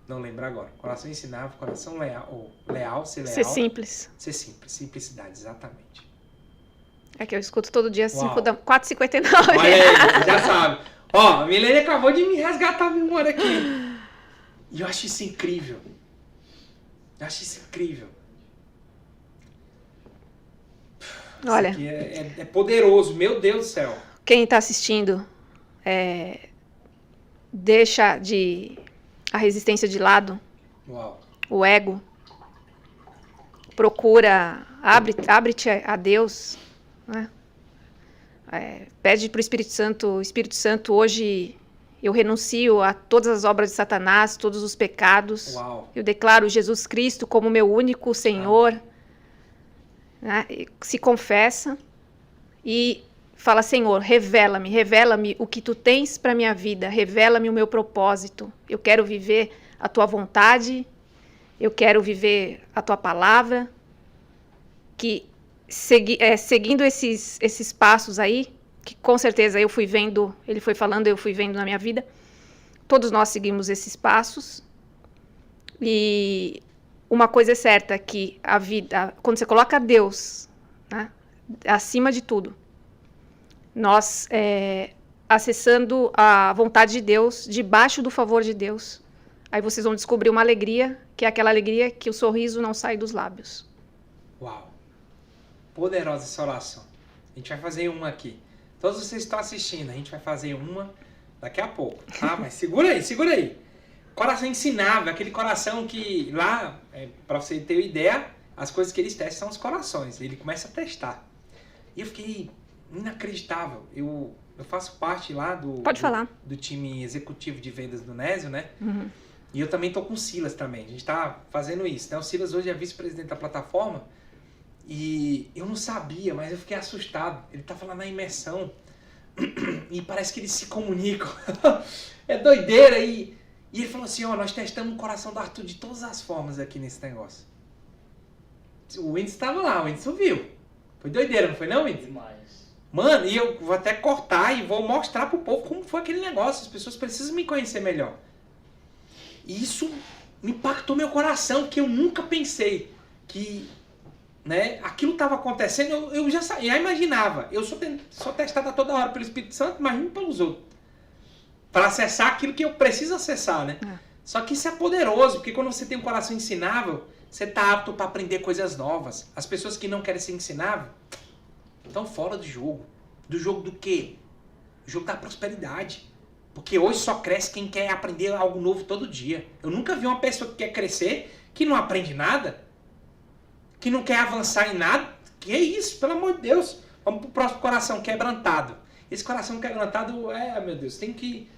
Não lembro agora. Coração ensinável, coração leal, ou leal, ser leal. Ser simples. Ser simples, simplicidade, exatamente. É que eu escuto todo dia Uau. 4h59. Olha aí, já sabe. Ó, a Milene acabou de me resgatar a memória aqui. E eu acho isso incrível. Eu acho isso incrível. Olha, isso aqui é poderoso, meu Deus do céu. quem está assistindo, deixa a resistência de lado, Uau. o ego, procura, abre-te a Deus, né? Pede para o Espírito Santo, hoje eu renuncio a todas as obras de Satanás, todos os pecados. Uau. Eu declaro Jesus Cristo como meu único Senhor. Né? Se confessa e fala: Senhor, revela-me o que tu tens para minha vida, revela-me o meu propósito. Eu quero viver a tua vontade, eu quero viver a tua palavra. Que seguindo esses passos aí, que com certeza eu fui vendo, ele foi falando, eu fui vendo na minha vida, todos nós seguimos esses passos. E uma coisa é certa, que a vida, quando você coloca Deus, né, acima de tudo, nós acessando a vontade de Deus, debaixo do favor de Deus, aí vocês vão descobrir uma alegria, que é aquela alegria que o sorriso não sai dos lábios. Uau. Poderosa essa oração. A gente vai fazer uma aqui. Todos vocês estão assistindo, a gente vai fazer uma daqui a pouco, tá? Mas segura aí. Coração ensinável, aquele coração que lá, para você ter uma ideia, as coisas que eles testam são os corações. Ele começa a testar. E eu fiquei inacreditável. Eu faço parte lá do time executivo de vendas do Nésio, né? Uhum. E eu também tô com o Silas também. A gente tá fazendo isso, né? O Silas hoje é vice-presidente da plataforma. E eu não sabia, mas eu fiquei assustado. Ele tá falando na imersão e parece que eles se comunicam. É doideira. E ele falou assim, ó, nós testamos o coração do Arthur de todas as formas aqui nesse negócio. O Whindersson tava lá, o Whindersson viu. Foi doideira, não foi não, Whindersson? Demais. Mano, e eu vou até cortar e vou mostrar pro povo como foi aquele negócio. As pessoas precisam me conhecer melhor. E isso me impactou meu coração, porque eu nunca pensei que... né? Aquilo estava acontecendo, eu já imaginava. Eu sou testado toda hora pelo Espírito Santo, mas não pelos outros. Para acessar aquilo que eu preciso acessar, né? Só que isso é poderoso, porque quando você tem um coração ensinável, você está apto para aprender coisas novas. As pessoas que não querem ser ensináveis estão fora do jogo. Do jogo do quê? O jogo da prosperidade. Porque hoje só cresce quem quer aprender algo novo todo dia. Eu nunca vi uma pessoa que quer crescer, que não aprende nada, que não quer avançar em nada. Que é isso, pelo amor de Deus. Vamos pro próximo coração quebrantado. Esse coração quebrantado, meu Deus, tem que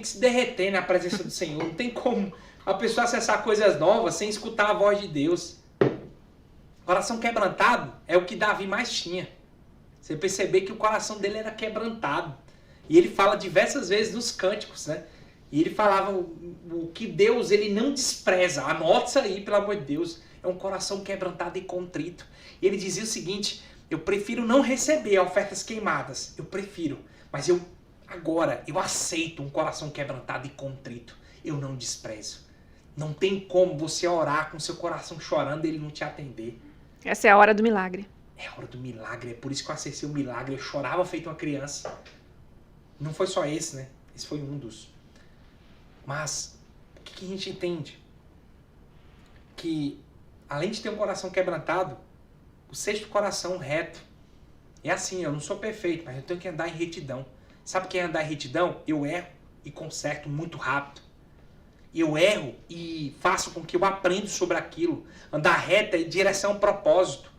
se derreter na presença do Senhor. Não tem como a pessoa acessar coisas novas sem escutar a voz de Deus. Coração quebrantado é o que Davi mais tinha. Você perceber que o coração dele era quebrantado. E ele fala diversas vezes nos cânticos, né? E ele falava o que Deus, ele não despreza. Anota isso aí, pelo amor de Deus. É um coração quebrantado e contrito. E ele dizia o seguinte: eu prefiro não receber ofertas queimadas. Eu prefiro. Mas eu aceito um coração quebrantado e contrito. Eu não desprezo. Não tem como você orar com seu coração chorando e ele não te atender. Essa é a hora do milagre. É a hora do milagre. É por isso que eu acessei o milagre. Eu chorava feito uma criança. Não foi só esse, né? Esse foi um dos. Mas, o que a gente entende? Que, além de ter um coração quebrantado, o sexto coração reto. É assim, eu não sou perfeito, mas eu tenho que andar em retidão. Sabe o que é andar em retidão? Eu erro e conserto muito rápido. Eu erro e faço com que eu aprenda sobre aquilo. Andar reto é direção ao propósito.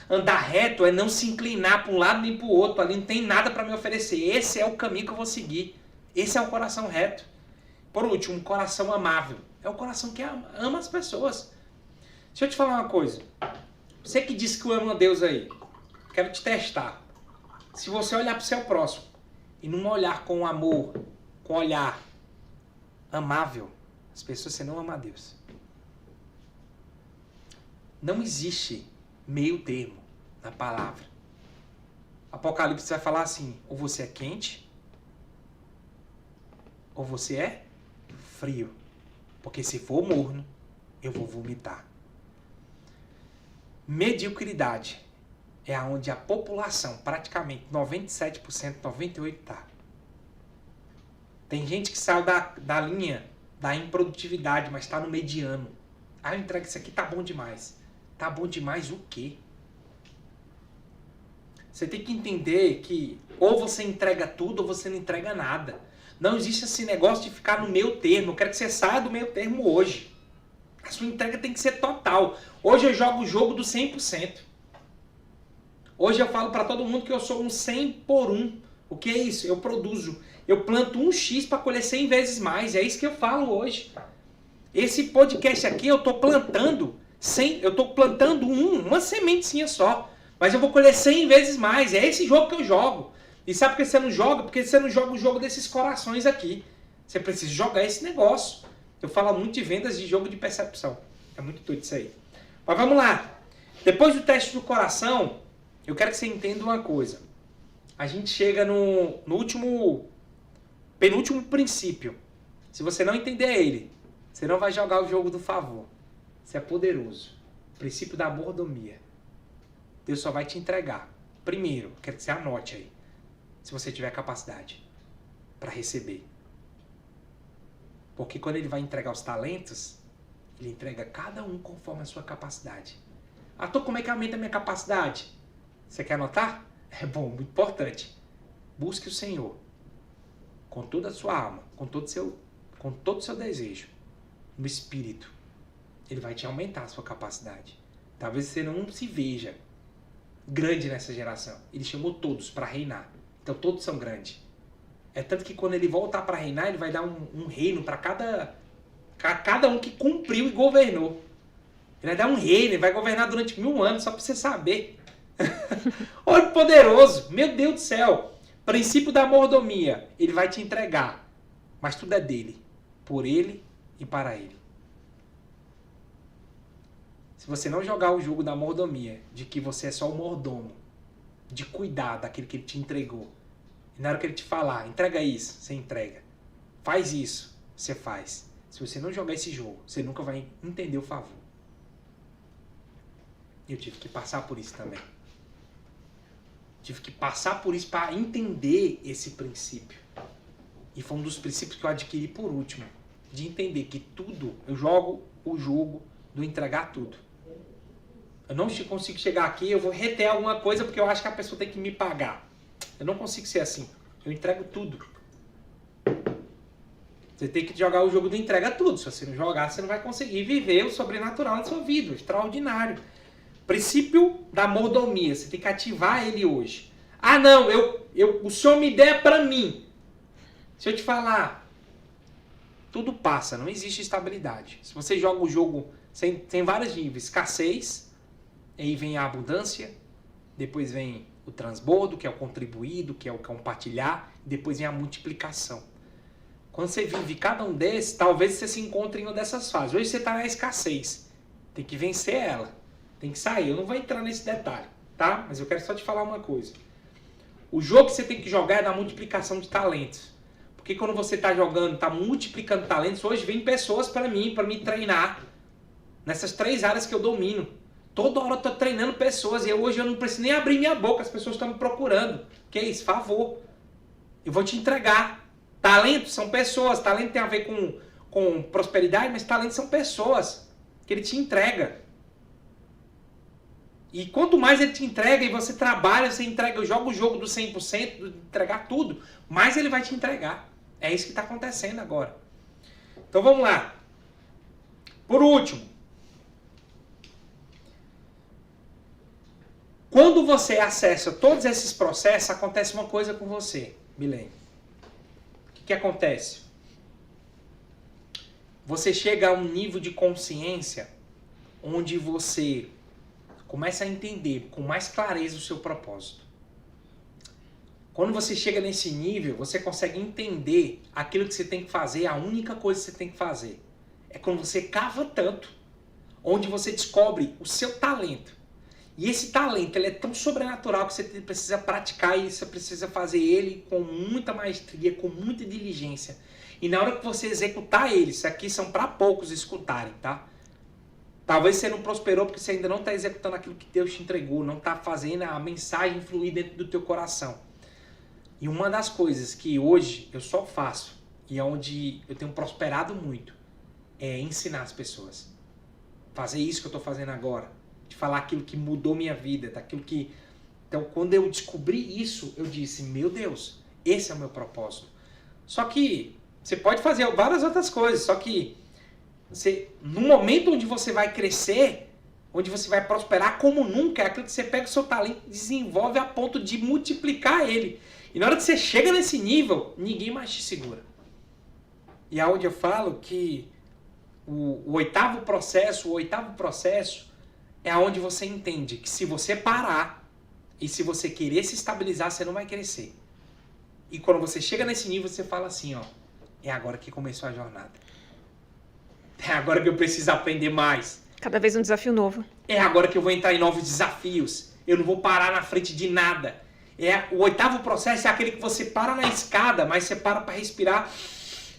Andar reto é não se inclinar para um lado nem para o outro. Ali não tem nada para me oferecer. Esse é o caminho que eu vou seguir. Esse é o coração reto. Por último, um coração amável. É o coração que ama as pessoas. Deixa eu te falar uma coisa. Você que disse que ama Deus aí, quero te testar. Se você olhar para o seu próximo e não olhar com amor, com olhar amável, as pessoas, você não ama a Deus. Não existe meio termo na palavra. Apocalipse vai falar assim, ou você é quente, ou você é frio. Porque se for morno, eu vou vomitar. Mediocridade é onde a população, praticamente 97%, 98% está. Tem gente que saiu da linha da improdutividade, mas está no mediano. Ah, eu entrego isso aqui, tá bom demais. Tá bom demais o quê? Você tem que entender que ou você entrega tudo ou você não entrega nada. Não existe esse negócio de ficar no meio termo. Eu quero que você saia do meio termo hoje. A sua entrega tem que ser total. Hoje eu jogo o jogo do 100%. Hoje eu falo para todo mundo que eu sou um 100 por 1. O que é isso? Eu produzo. Eu planto 1x para colher 100 vezes mais. É isso que eu falo hoje. Esse podcast aqui eu estou plantando 100, eu estou plantando uma sementezinha só. Mas eu vou colher 100 vezes mais. É esse jogo que eu jogo. E sabe por que você não joga? Porque você não joga o jogo desses corações aqui. Você precisa jogar esse negócio. Eu falo muito de vendas de jogo de percepção. É muito doido isso aí. Mas vamos lá. Depois do teste do coração, eu quero que você entenda uma coisa. A gente chega no penúltimo princípio. Se você não entender ele, você não vai jogar o jogo do favor. Você é poderoso. Princípio da mordomia. Deus só vai te entregar. Primeiro, quero que você anote aí. Se você tiver capacidade para receber. Porque quando ele vai entregar os talentos, ele entrega cada um conforme a sua capacidade. Então como é que aumenta a minha capacidade? Você quer anotar? É bom, muito importante. Busque o Senhor com toda a sua alma, com todo o seu desejo, no Espírito. Ele vai te aumentar a sua capacidade. Talvez você não se veja grande nessa geração. Ele chamou todos para reinar. Então todos são grandes. É tanto que quando ele voltar para reinar, ele vai dar um reino para cada um que cumpriu e governou. Ele vai dar um reino, ele vai governar durante 1000 anos, só para você saber. Olha que poderoso, meu Deus do céu. Princípio da mordomia, ele vai te entregar, mas tudo é dele, por ele e para ele. Se você não jogar o jogo da mordomia, de que você é só o mordomo, de cuidar daquele que ele te entregou, e na hora que ele te falar, entrega isso, você entrega. Faz isso, você faz. Se você não jogar esse jogo, você nunca vai entender o favor. Eu tive que passar por isso também. Tive que passar por isso para entender esse princípio. E foi um dos princípios que eu adquiri por último. De entender que tudo, eu jogo o jogo do entregar tudo. Eu não consigo chegar aqui, eu vou reter alguma coisa porque eu acho que a pessoa tem que me pagar. Eu não consigo ser assim. Eu entrego tudo. Você tem que jogar o jogo do entrega tudo. Se você não jogar, você não vai conseguir viver o sobrenatural na sua vida, o extraordinário. Princípio da mordomia. Você tem que ativar ele hoje. Ah, não, o Senhor me der para mim. Se eu te falar, tudo passa, não existe estabilidade. Se você joga o jogo, tem vários níveis. Escassez, aí vem a abundância, depois vem o transbordo, que é o contribuído, que é o compartilhar, depois vem a multiplicação. Quando você vive cada um desses, talvez você se encontre em uma dessas fases. Hoje você está na escassez. Tem que vencer ela. Tem que sair. Eu não vou entrar nesse detalhe, tá? Mas eu quero só te falar uma coisa. O jogo que você tem que jogar é da multiplicação de talentos. Porque quando você está jogando, está multiplicando talentos, hoje vem pessoas para mim treinar. Nessas 3 áreas que eu domino. Toda hora eu estou treinando pessoas e hoje eu não preciso nem abrir minha boca. As pessoas estão me procurando. Que é isso? Favor. Eu vou te entregar. Talentos são pessoas. Talento tem a ver com prosperidade, mas talentos são pessoas. Que ele te entrega. E quanto mais ele te entrega e você trabalha, você entrega, joga o jogo do 100%, de entregar tudo, mais ele vai te entregar. É isso que está acontecendo agora. Então vamos lá. Por último. Quando você acessa todos esses processos, acontece uma coisa com você, Milene. O que acontece? Você chega a um nível de consciência onde você começa a entender com mais clareza o seu propósito. Quando você chega nesse nível, você consegue entender aquilo que você tem que fazer, a única coisa que você tem que fazer. É quando você cava tanto, onde você descobre o seu talento. E esse talento, ele é tão sobrenatural que você precisa praticar e você precisa fazer ele com muita maestria, com muita diligência. E na hora que você executar ele, isso aqui são para poucos escutarem, tá? Talvez você não prosperou porque você ainda não está executando aquilo que Deus te entregou, não está fazendo a mensagem fluir dentro do teu coração. E uma das coisas que hoje eu só faço, e é onde eu tenho prosperado muito, é ensinar as pessoas. Fazer isso que eu estou fazendo agora. De falar aquilo que mudou minha vida, daquilo que... Então, quando eu descobri isso, eu disse, meu Deus, esse é o meu propósito. Só que você pode fazer várias outras coisas, só que você, no momento onde você vai crescer, onde você vai prosperar como nunca, é aquilo que você pega o seu talento e desenvolve a ponto de multiplicar ele. E na hora que você chega nesse nível, ninguém mais te segura. E é onde eu falo que o oitavo processo é onde você entende que se você parar e se você querer se estabilizar, você não vai crescer. E quando você chega nesse nível, você fala assim, ó, é agora que começou a jornada. É agora que eu preciso aprender mais. Cada vez um desafio novo. É agora que eu vou entrar em novos desafios. Eu não vou parar na frente de nada. O oitavo processo é aquele que você para na escada, mas você para respirar.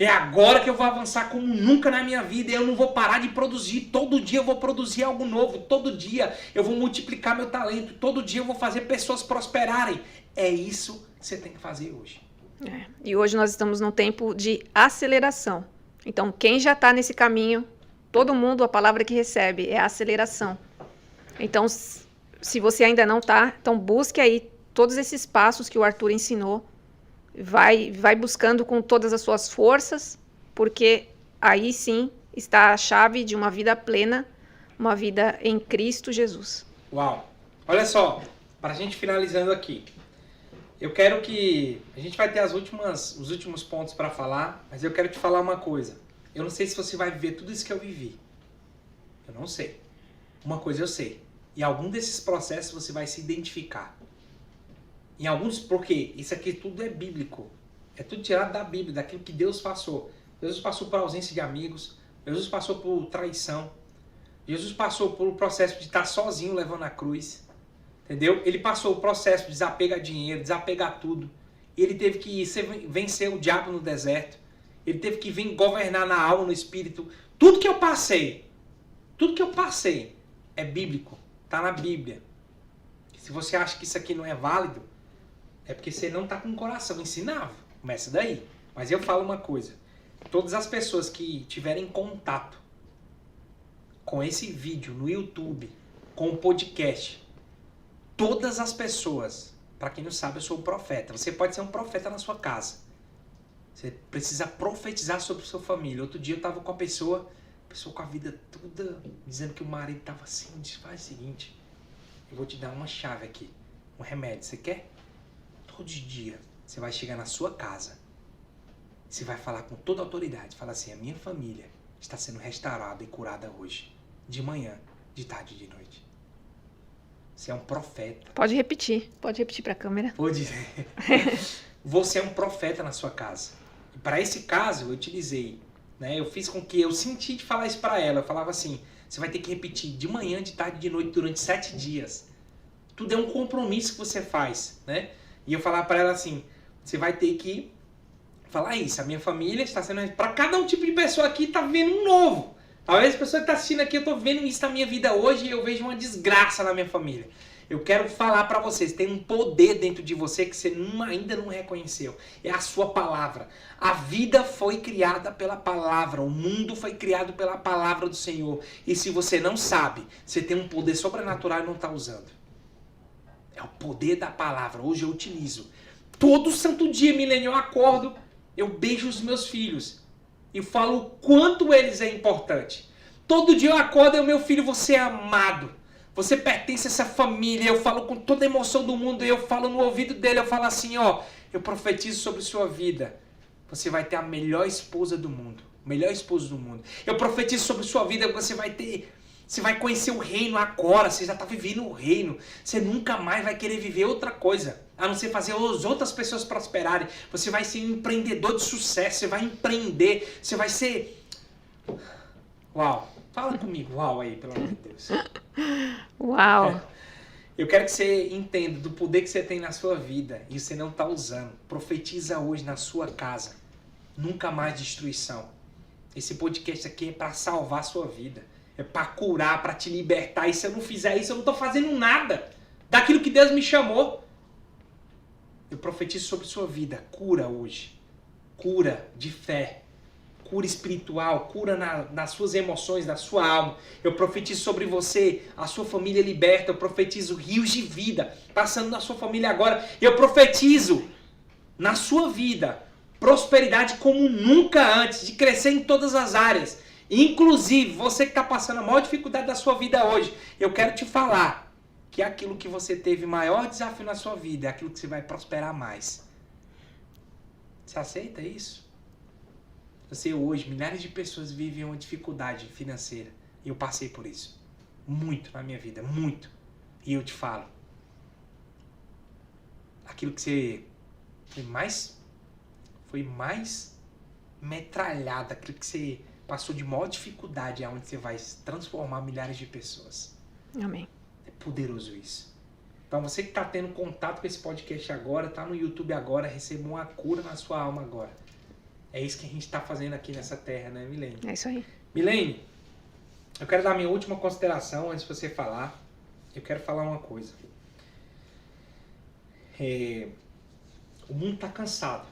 É agora que eu vou avançar como nunca na minha vida. Eu não vou parar de produzir. Todo dia eu vou produzir algo novo. Todo dia eu vou multiplicar meu talento. Todo dia eu vou fazer pessoas prosperarem. É isso que você tem que fazer hoje. E hoje nós estamos num tempo de aceleração. Então, quem já está nesse caminho, todo mundo, a palavra que recebe é aceleração. Então, se você ainda não está, então busque aí todos esses passos que o Arthur ensinou. Vai buscando com todas as suas forças, porque aí sim está a chave de uma vida plena, uma vida em Cristo Jesus. Uau! Olha só, para a gente finalizando aqui, eu quero que... A gente vai ter os últimos pontos para falar, mas eu quero te falar uma coisa. Eu não sei se você vai viver tudo isso que eu vivi. Eu não sei. Uma coisa eu sei. Em algum desses processos você vai se identificar. Em alguns, porque isso aqui tudo é bíblico. É tudo tirado da Bíblia, daquilo que Deus passou. Jesus passou por ausência de amigos. Jesus passou por traição. Jesus passou por o processo de estar sozinho levando a cruz. Entendeu? Ele passou o processo de desapegar dinheiro, desapegar tudo. Ele teve que vencer o diabo no deserto. Ele teve que vir governar na alma, no espírito. Tudo que eu passei é bíblico. Está na Bíblia. Se você acha que isso aqui não é válido, é porque você não está com o coração ensinável. Começa daí. Mas eu falo uma coisa. Todas as pessoas que tiverem contato com esse vídeo no YouTube, com o podcast, todas as pessoas, para quem não sabe, eu sou um profeta. Você pode ser um profeta na sua casa. Você precisa profetizar sobre a sua família. Outro dia eu estava com a pessoa com a vida toda dizendo que o marido estava assim. Disse, faz o seguinte, eu vou te dar uma chave aqui, um remédio. Você quer? Todo dia você vai chegar na sua casa, você vai falar com toda a autoridade, fala assim, a minha família está sendo restaurada e curada hoje, de manhã, de tarde e de noite. Você é um profeta. Pode repetir para a câmera. Pode. Você é um profeta na sua casa. E para esse caso eu utilizei, né? Eu fiz com que eu senti de falar isso para ela. Eu falava assim, você vai ter que repetir de manhã, de tarde e de noite durante 7 dias. Tudo é um compromisso que você faz, né? E eu falava para ela assim, você vai ter que falar isso. A minha família está sendo... Para cada um tipo de pessoa aqui está vendo um novo. Talvez a pessoa que está assistindo aqui, eu estou vendo isso na minha vida hoje e eu vejo uma desgraça na minha família. Eu quero falar para vocês, tem um poder dentro de você que você ainda não reconheceu. É a sua palavra. A vida foi criada pela palavra. O mundo foi criado pela palavra do Senhor. E se você não sabe, você tem um poder sobrenatural e não está usando. É o poder da palavra. Hoje eu utilizo. Todo santo dia, milênio, eu acordo, eu beijo os meus filhos. E falo o quanto eles é importante. Todo dia eu acordo e o meu filho, você é amado. Você pertence a essa família. Eu falo com toda a emoção do mundo. Eu falo no ouvido dele. Eu falo assim, ó. Eu profetizo sobre sua vida. Você vai ter a melhor esposa do mundo. O melhor esposo do mundo. Eu profetizo sobre sua vida. Você vai conhecer o reino agora. Você já está vivendo o reino. Você nunca mais vai querer viver outra coisa. A não ser fazer as outras pessoas prosperarem. Você vai ser um empreendedor de sucesso. Você vai empreender. Você vai ser... Uau. Fala comigo. Uau aí, pelo amor de Deus. Uau. Eu quero que você entenda do poder que você tem na sua vida e você não está usando. Profetiza hoje na sua casa. Nunca mais destruição. Esse podcast aqui é para salvar a sua vida. É para curar, para te libertar. E se eu não fizer isso, eu não estou fazendo nada daquilo que Deus me chamou. Eu profetizo sobre sua vida. Cura hoje. Cura de fé. Cura espiritual, cura nas suas emoções, na sua alma. Eu profetizo sobre você, a sua família liberta. Eu profetizo rios de vida passando na sua família agora. Eu profetizo na sua vida prosperidade como nunca antes, de crescer em todas as áreas. Inclusive, você que está passando a maior dificuldade da sua vida hoje, eu quero te falar que aquilo que você teve maior desafio na sua vida é aquilo que você vai prosperar mais. Você aceita isso? Você hoje, milhares de pessoas vivem uma dificuldade financeira. E eu passei por isso. Muito na minha vida, muito. E eu te falo. Aquilo que você foi mais metralhado, aquilo que você passou de maior dificuldade, é onde você vai transformar milhares de pessoas. Amém. É poderoso isso. Então você que está tendo contato com esse podcast agora, está no YouTube agora, receba uma cura na sua alma agora. É isso que a gente está fazendo aqui nessa terra, né, Milene? É isso aí. Milene, eu quero dar minha última consideração antes de você falar. Eu quero falar uma coisa. O mundo está cansado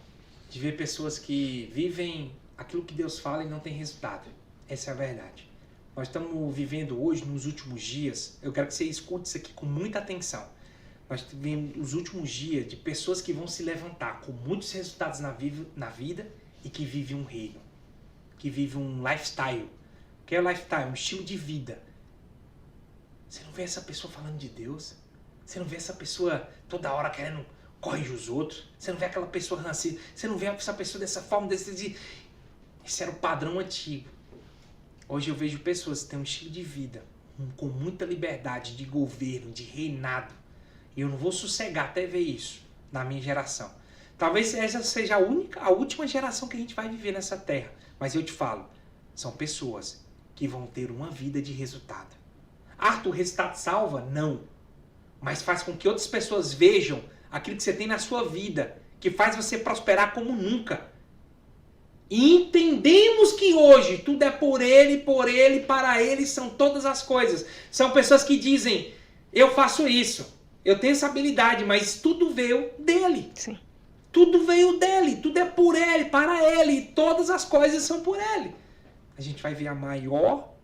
de ver pessoas que vivem aquilo que Deus fala e não tem resultado. Essa é a verdade. Nós estamos vivendo hoje, nos últimos dias, eu quero que você escute isso aqui com muita atenção. Nós vivemos os últimos dias de pessoas que vão se levantar com muitos resultados na vida e que vive um reino, que vive um lifestyle. O que é lifestyle? Um estilo de vida. Você não vê essa pessoa falando de Deus? Você não vê essa pessoa toda hora querendo corrigir os outros? Você não vê aquela pessoa rancida? Você não vê essa pessoa dessa forma, esse era o padrão antigo. Hoje eu vejo pessoas que têm um estilo de vida com muita liberdade de governo, de reinado. E eu não vou sossegar até ver isso na minha geração. Talvez essa seja a última geração que a gente vai viver nessa terra. Mas eu te falo, são pessoas que vão ter uma vida de resultado. Arthur, o resultado salva? Não. Mas faz com que outras pessoas vejam aquilo que você tem na sua vida, que faz você prosperar como nunca. E entendemos que hoje tudo é por ele, para ele, são todas as coisas. São pessoas que dizem, eu faço isso, eu tenho essa habilidade, mas tudo veio dele. Sim. Tudo veio dele, tudo é por ele, para ele, todas as coisas são por ele. A gente vai ver a maior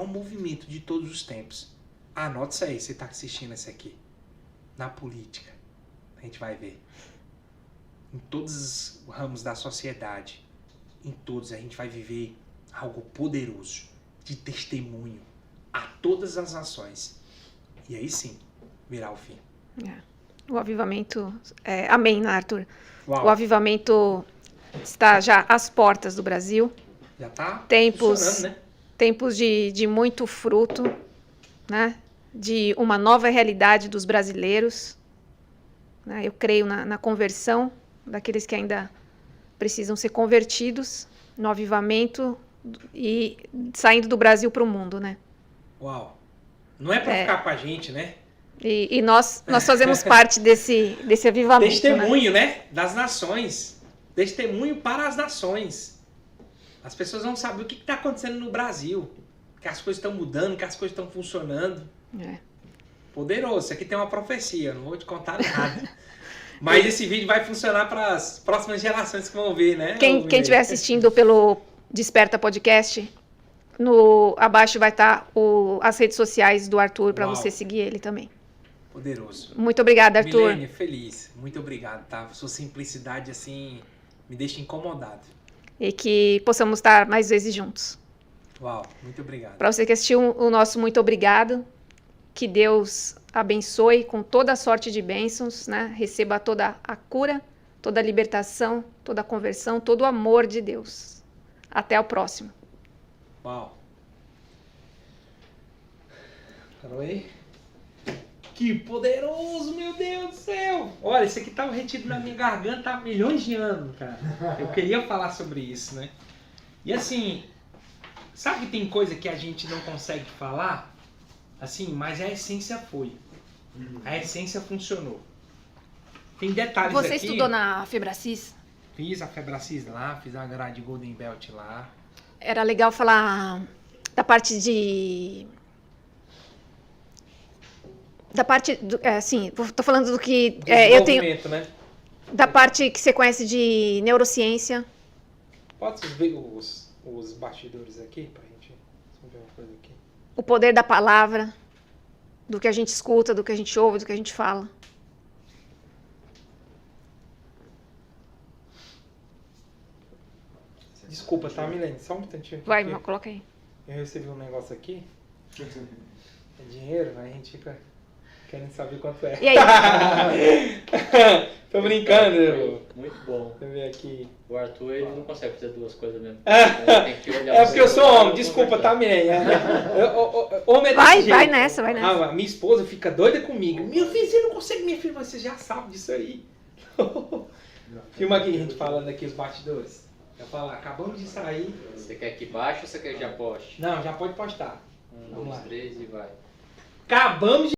movimento de todos os tempos. Anota isso aí, você está assistindo isso aqui. Na política, a gente vai ver. Em todos os ramos da sociedade, em todos a gente vai viver algo poderoso, de testemunho a todas as nações. E aí sim, virá o fim. O avivamento... amém, né, Arthur? Uau. O avivamento está já às portas do Brasil. Já está funcionando, né? Tempos de muito fruto, né? De uma nova realidade dos brasileiros. Né? Eu creio na conversão daqueles que ainda precisam ser convertidos, no avivamento e saindo do Brasil para o mundo, né? Uau! Não é para ficar com a gente, né? E nós fazemos parte desse avivamento. Testemunho, né? Das nações. Testemunho para as nações. As pessoas não sabem o que está acontecendo no Brasil. Que as coisas estão mudando, que as coisas estão funcionando. Poderoso. Isso aqui tem uma profecia, não vou te contar nada. Mas esse vídeo vai funcionar para as próximas gerações que vão ver, né? Quem estiver assistindo pelo Desperta Podcast, abaixo vai estar as redes sociais do Arthur para você seguir ele também. Poderoso. Muito obrigada, Arthur. Milene, feliz. Muito obrigado, tá? Sua simplicidade, assim, me deixa incomodado. E que possamos estar mais vezes juntos. Uau, muito obrigado. Para você que assistiu o nosso muito obrigado. Que Deus abençoe com toda a sorte de bênçãos, né? Receba toda a cura, toda a libertação, toda a conversão, todo o amor de Deus. Até o próximo. Uau. Parou aí? Que poderoso, meu Deus do céu! Olha, isso aqui tava retido na minha garganta há milhões de anos, cara. Eu queria falar sobre isso, né? E assim, sabe que tem coisa que a gente não consegue falar? Assim, mas a essência foi. A essência funcionou. Tem detalhes Você aqui. estudou na Febracis? Fiz a Febracis lá, fiz a grade Golden Belt lá. Era legal falar da parte de... Da parte, assim, tô falando do que eu tenho... Né? Da parte que você conhece de neurociência. Pode ver os bastidores aqui pra gente ver uma coisa aqui. O poder da palavra, do que a gente escuta, do que a gente ouve, do que a gente fala. Desculpa, tá, Milene? Só um instantinho. Vai, aqui. coloca aí. Eu recebi um negócio aqui. É dinheiro, aí a gente fica querendo saber quanto é. E aí? Tô brincando. Muito bom. Deixa eu ver aqui. O Arthur, ele não consegue fazer duas coisas mesmo. Ele tem que olhar É porque eu sou homem, e desculpa, tá, conversar. Milene? Homem é Vai, desse vai jeito. nessa, vai nessa. Ah, minha esposa fica doida comigo. Meu filho, você não consegue, minha filha, você já sabe disso aí. Filma aqui, a gente falando aqui os bastidores. Eu falo, acabamos de sair. Você quer que baixe ou você quer que já poste? Não, já pode postar. 1, Vamos 2, lá. 3 e vai. Acabamos de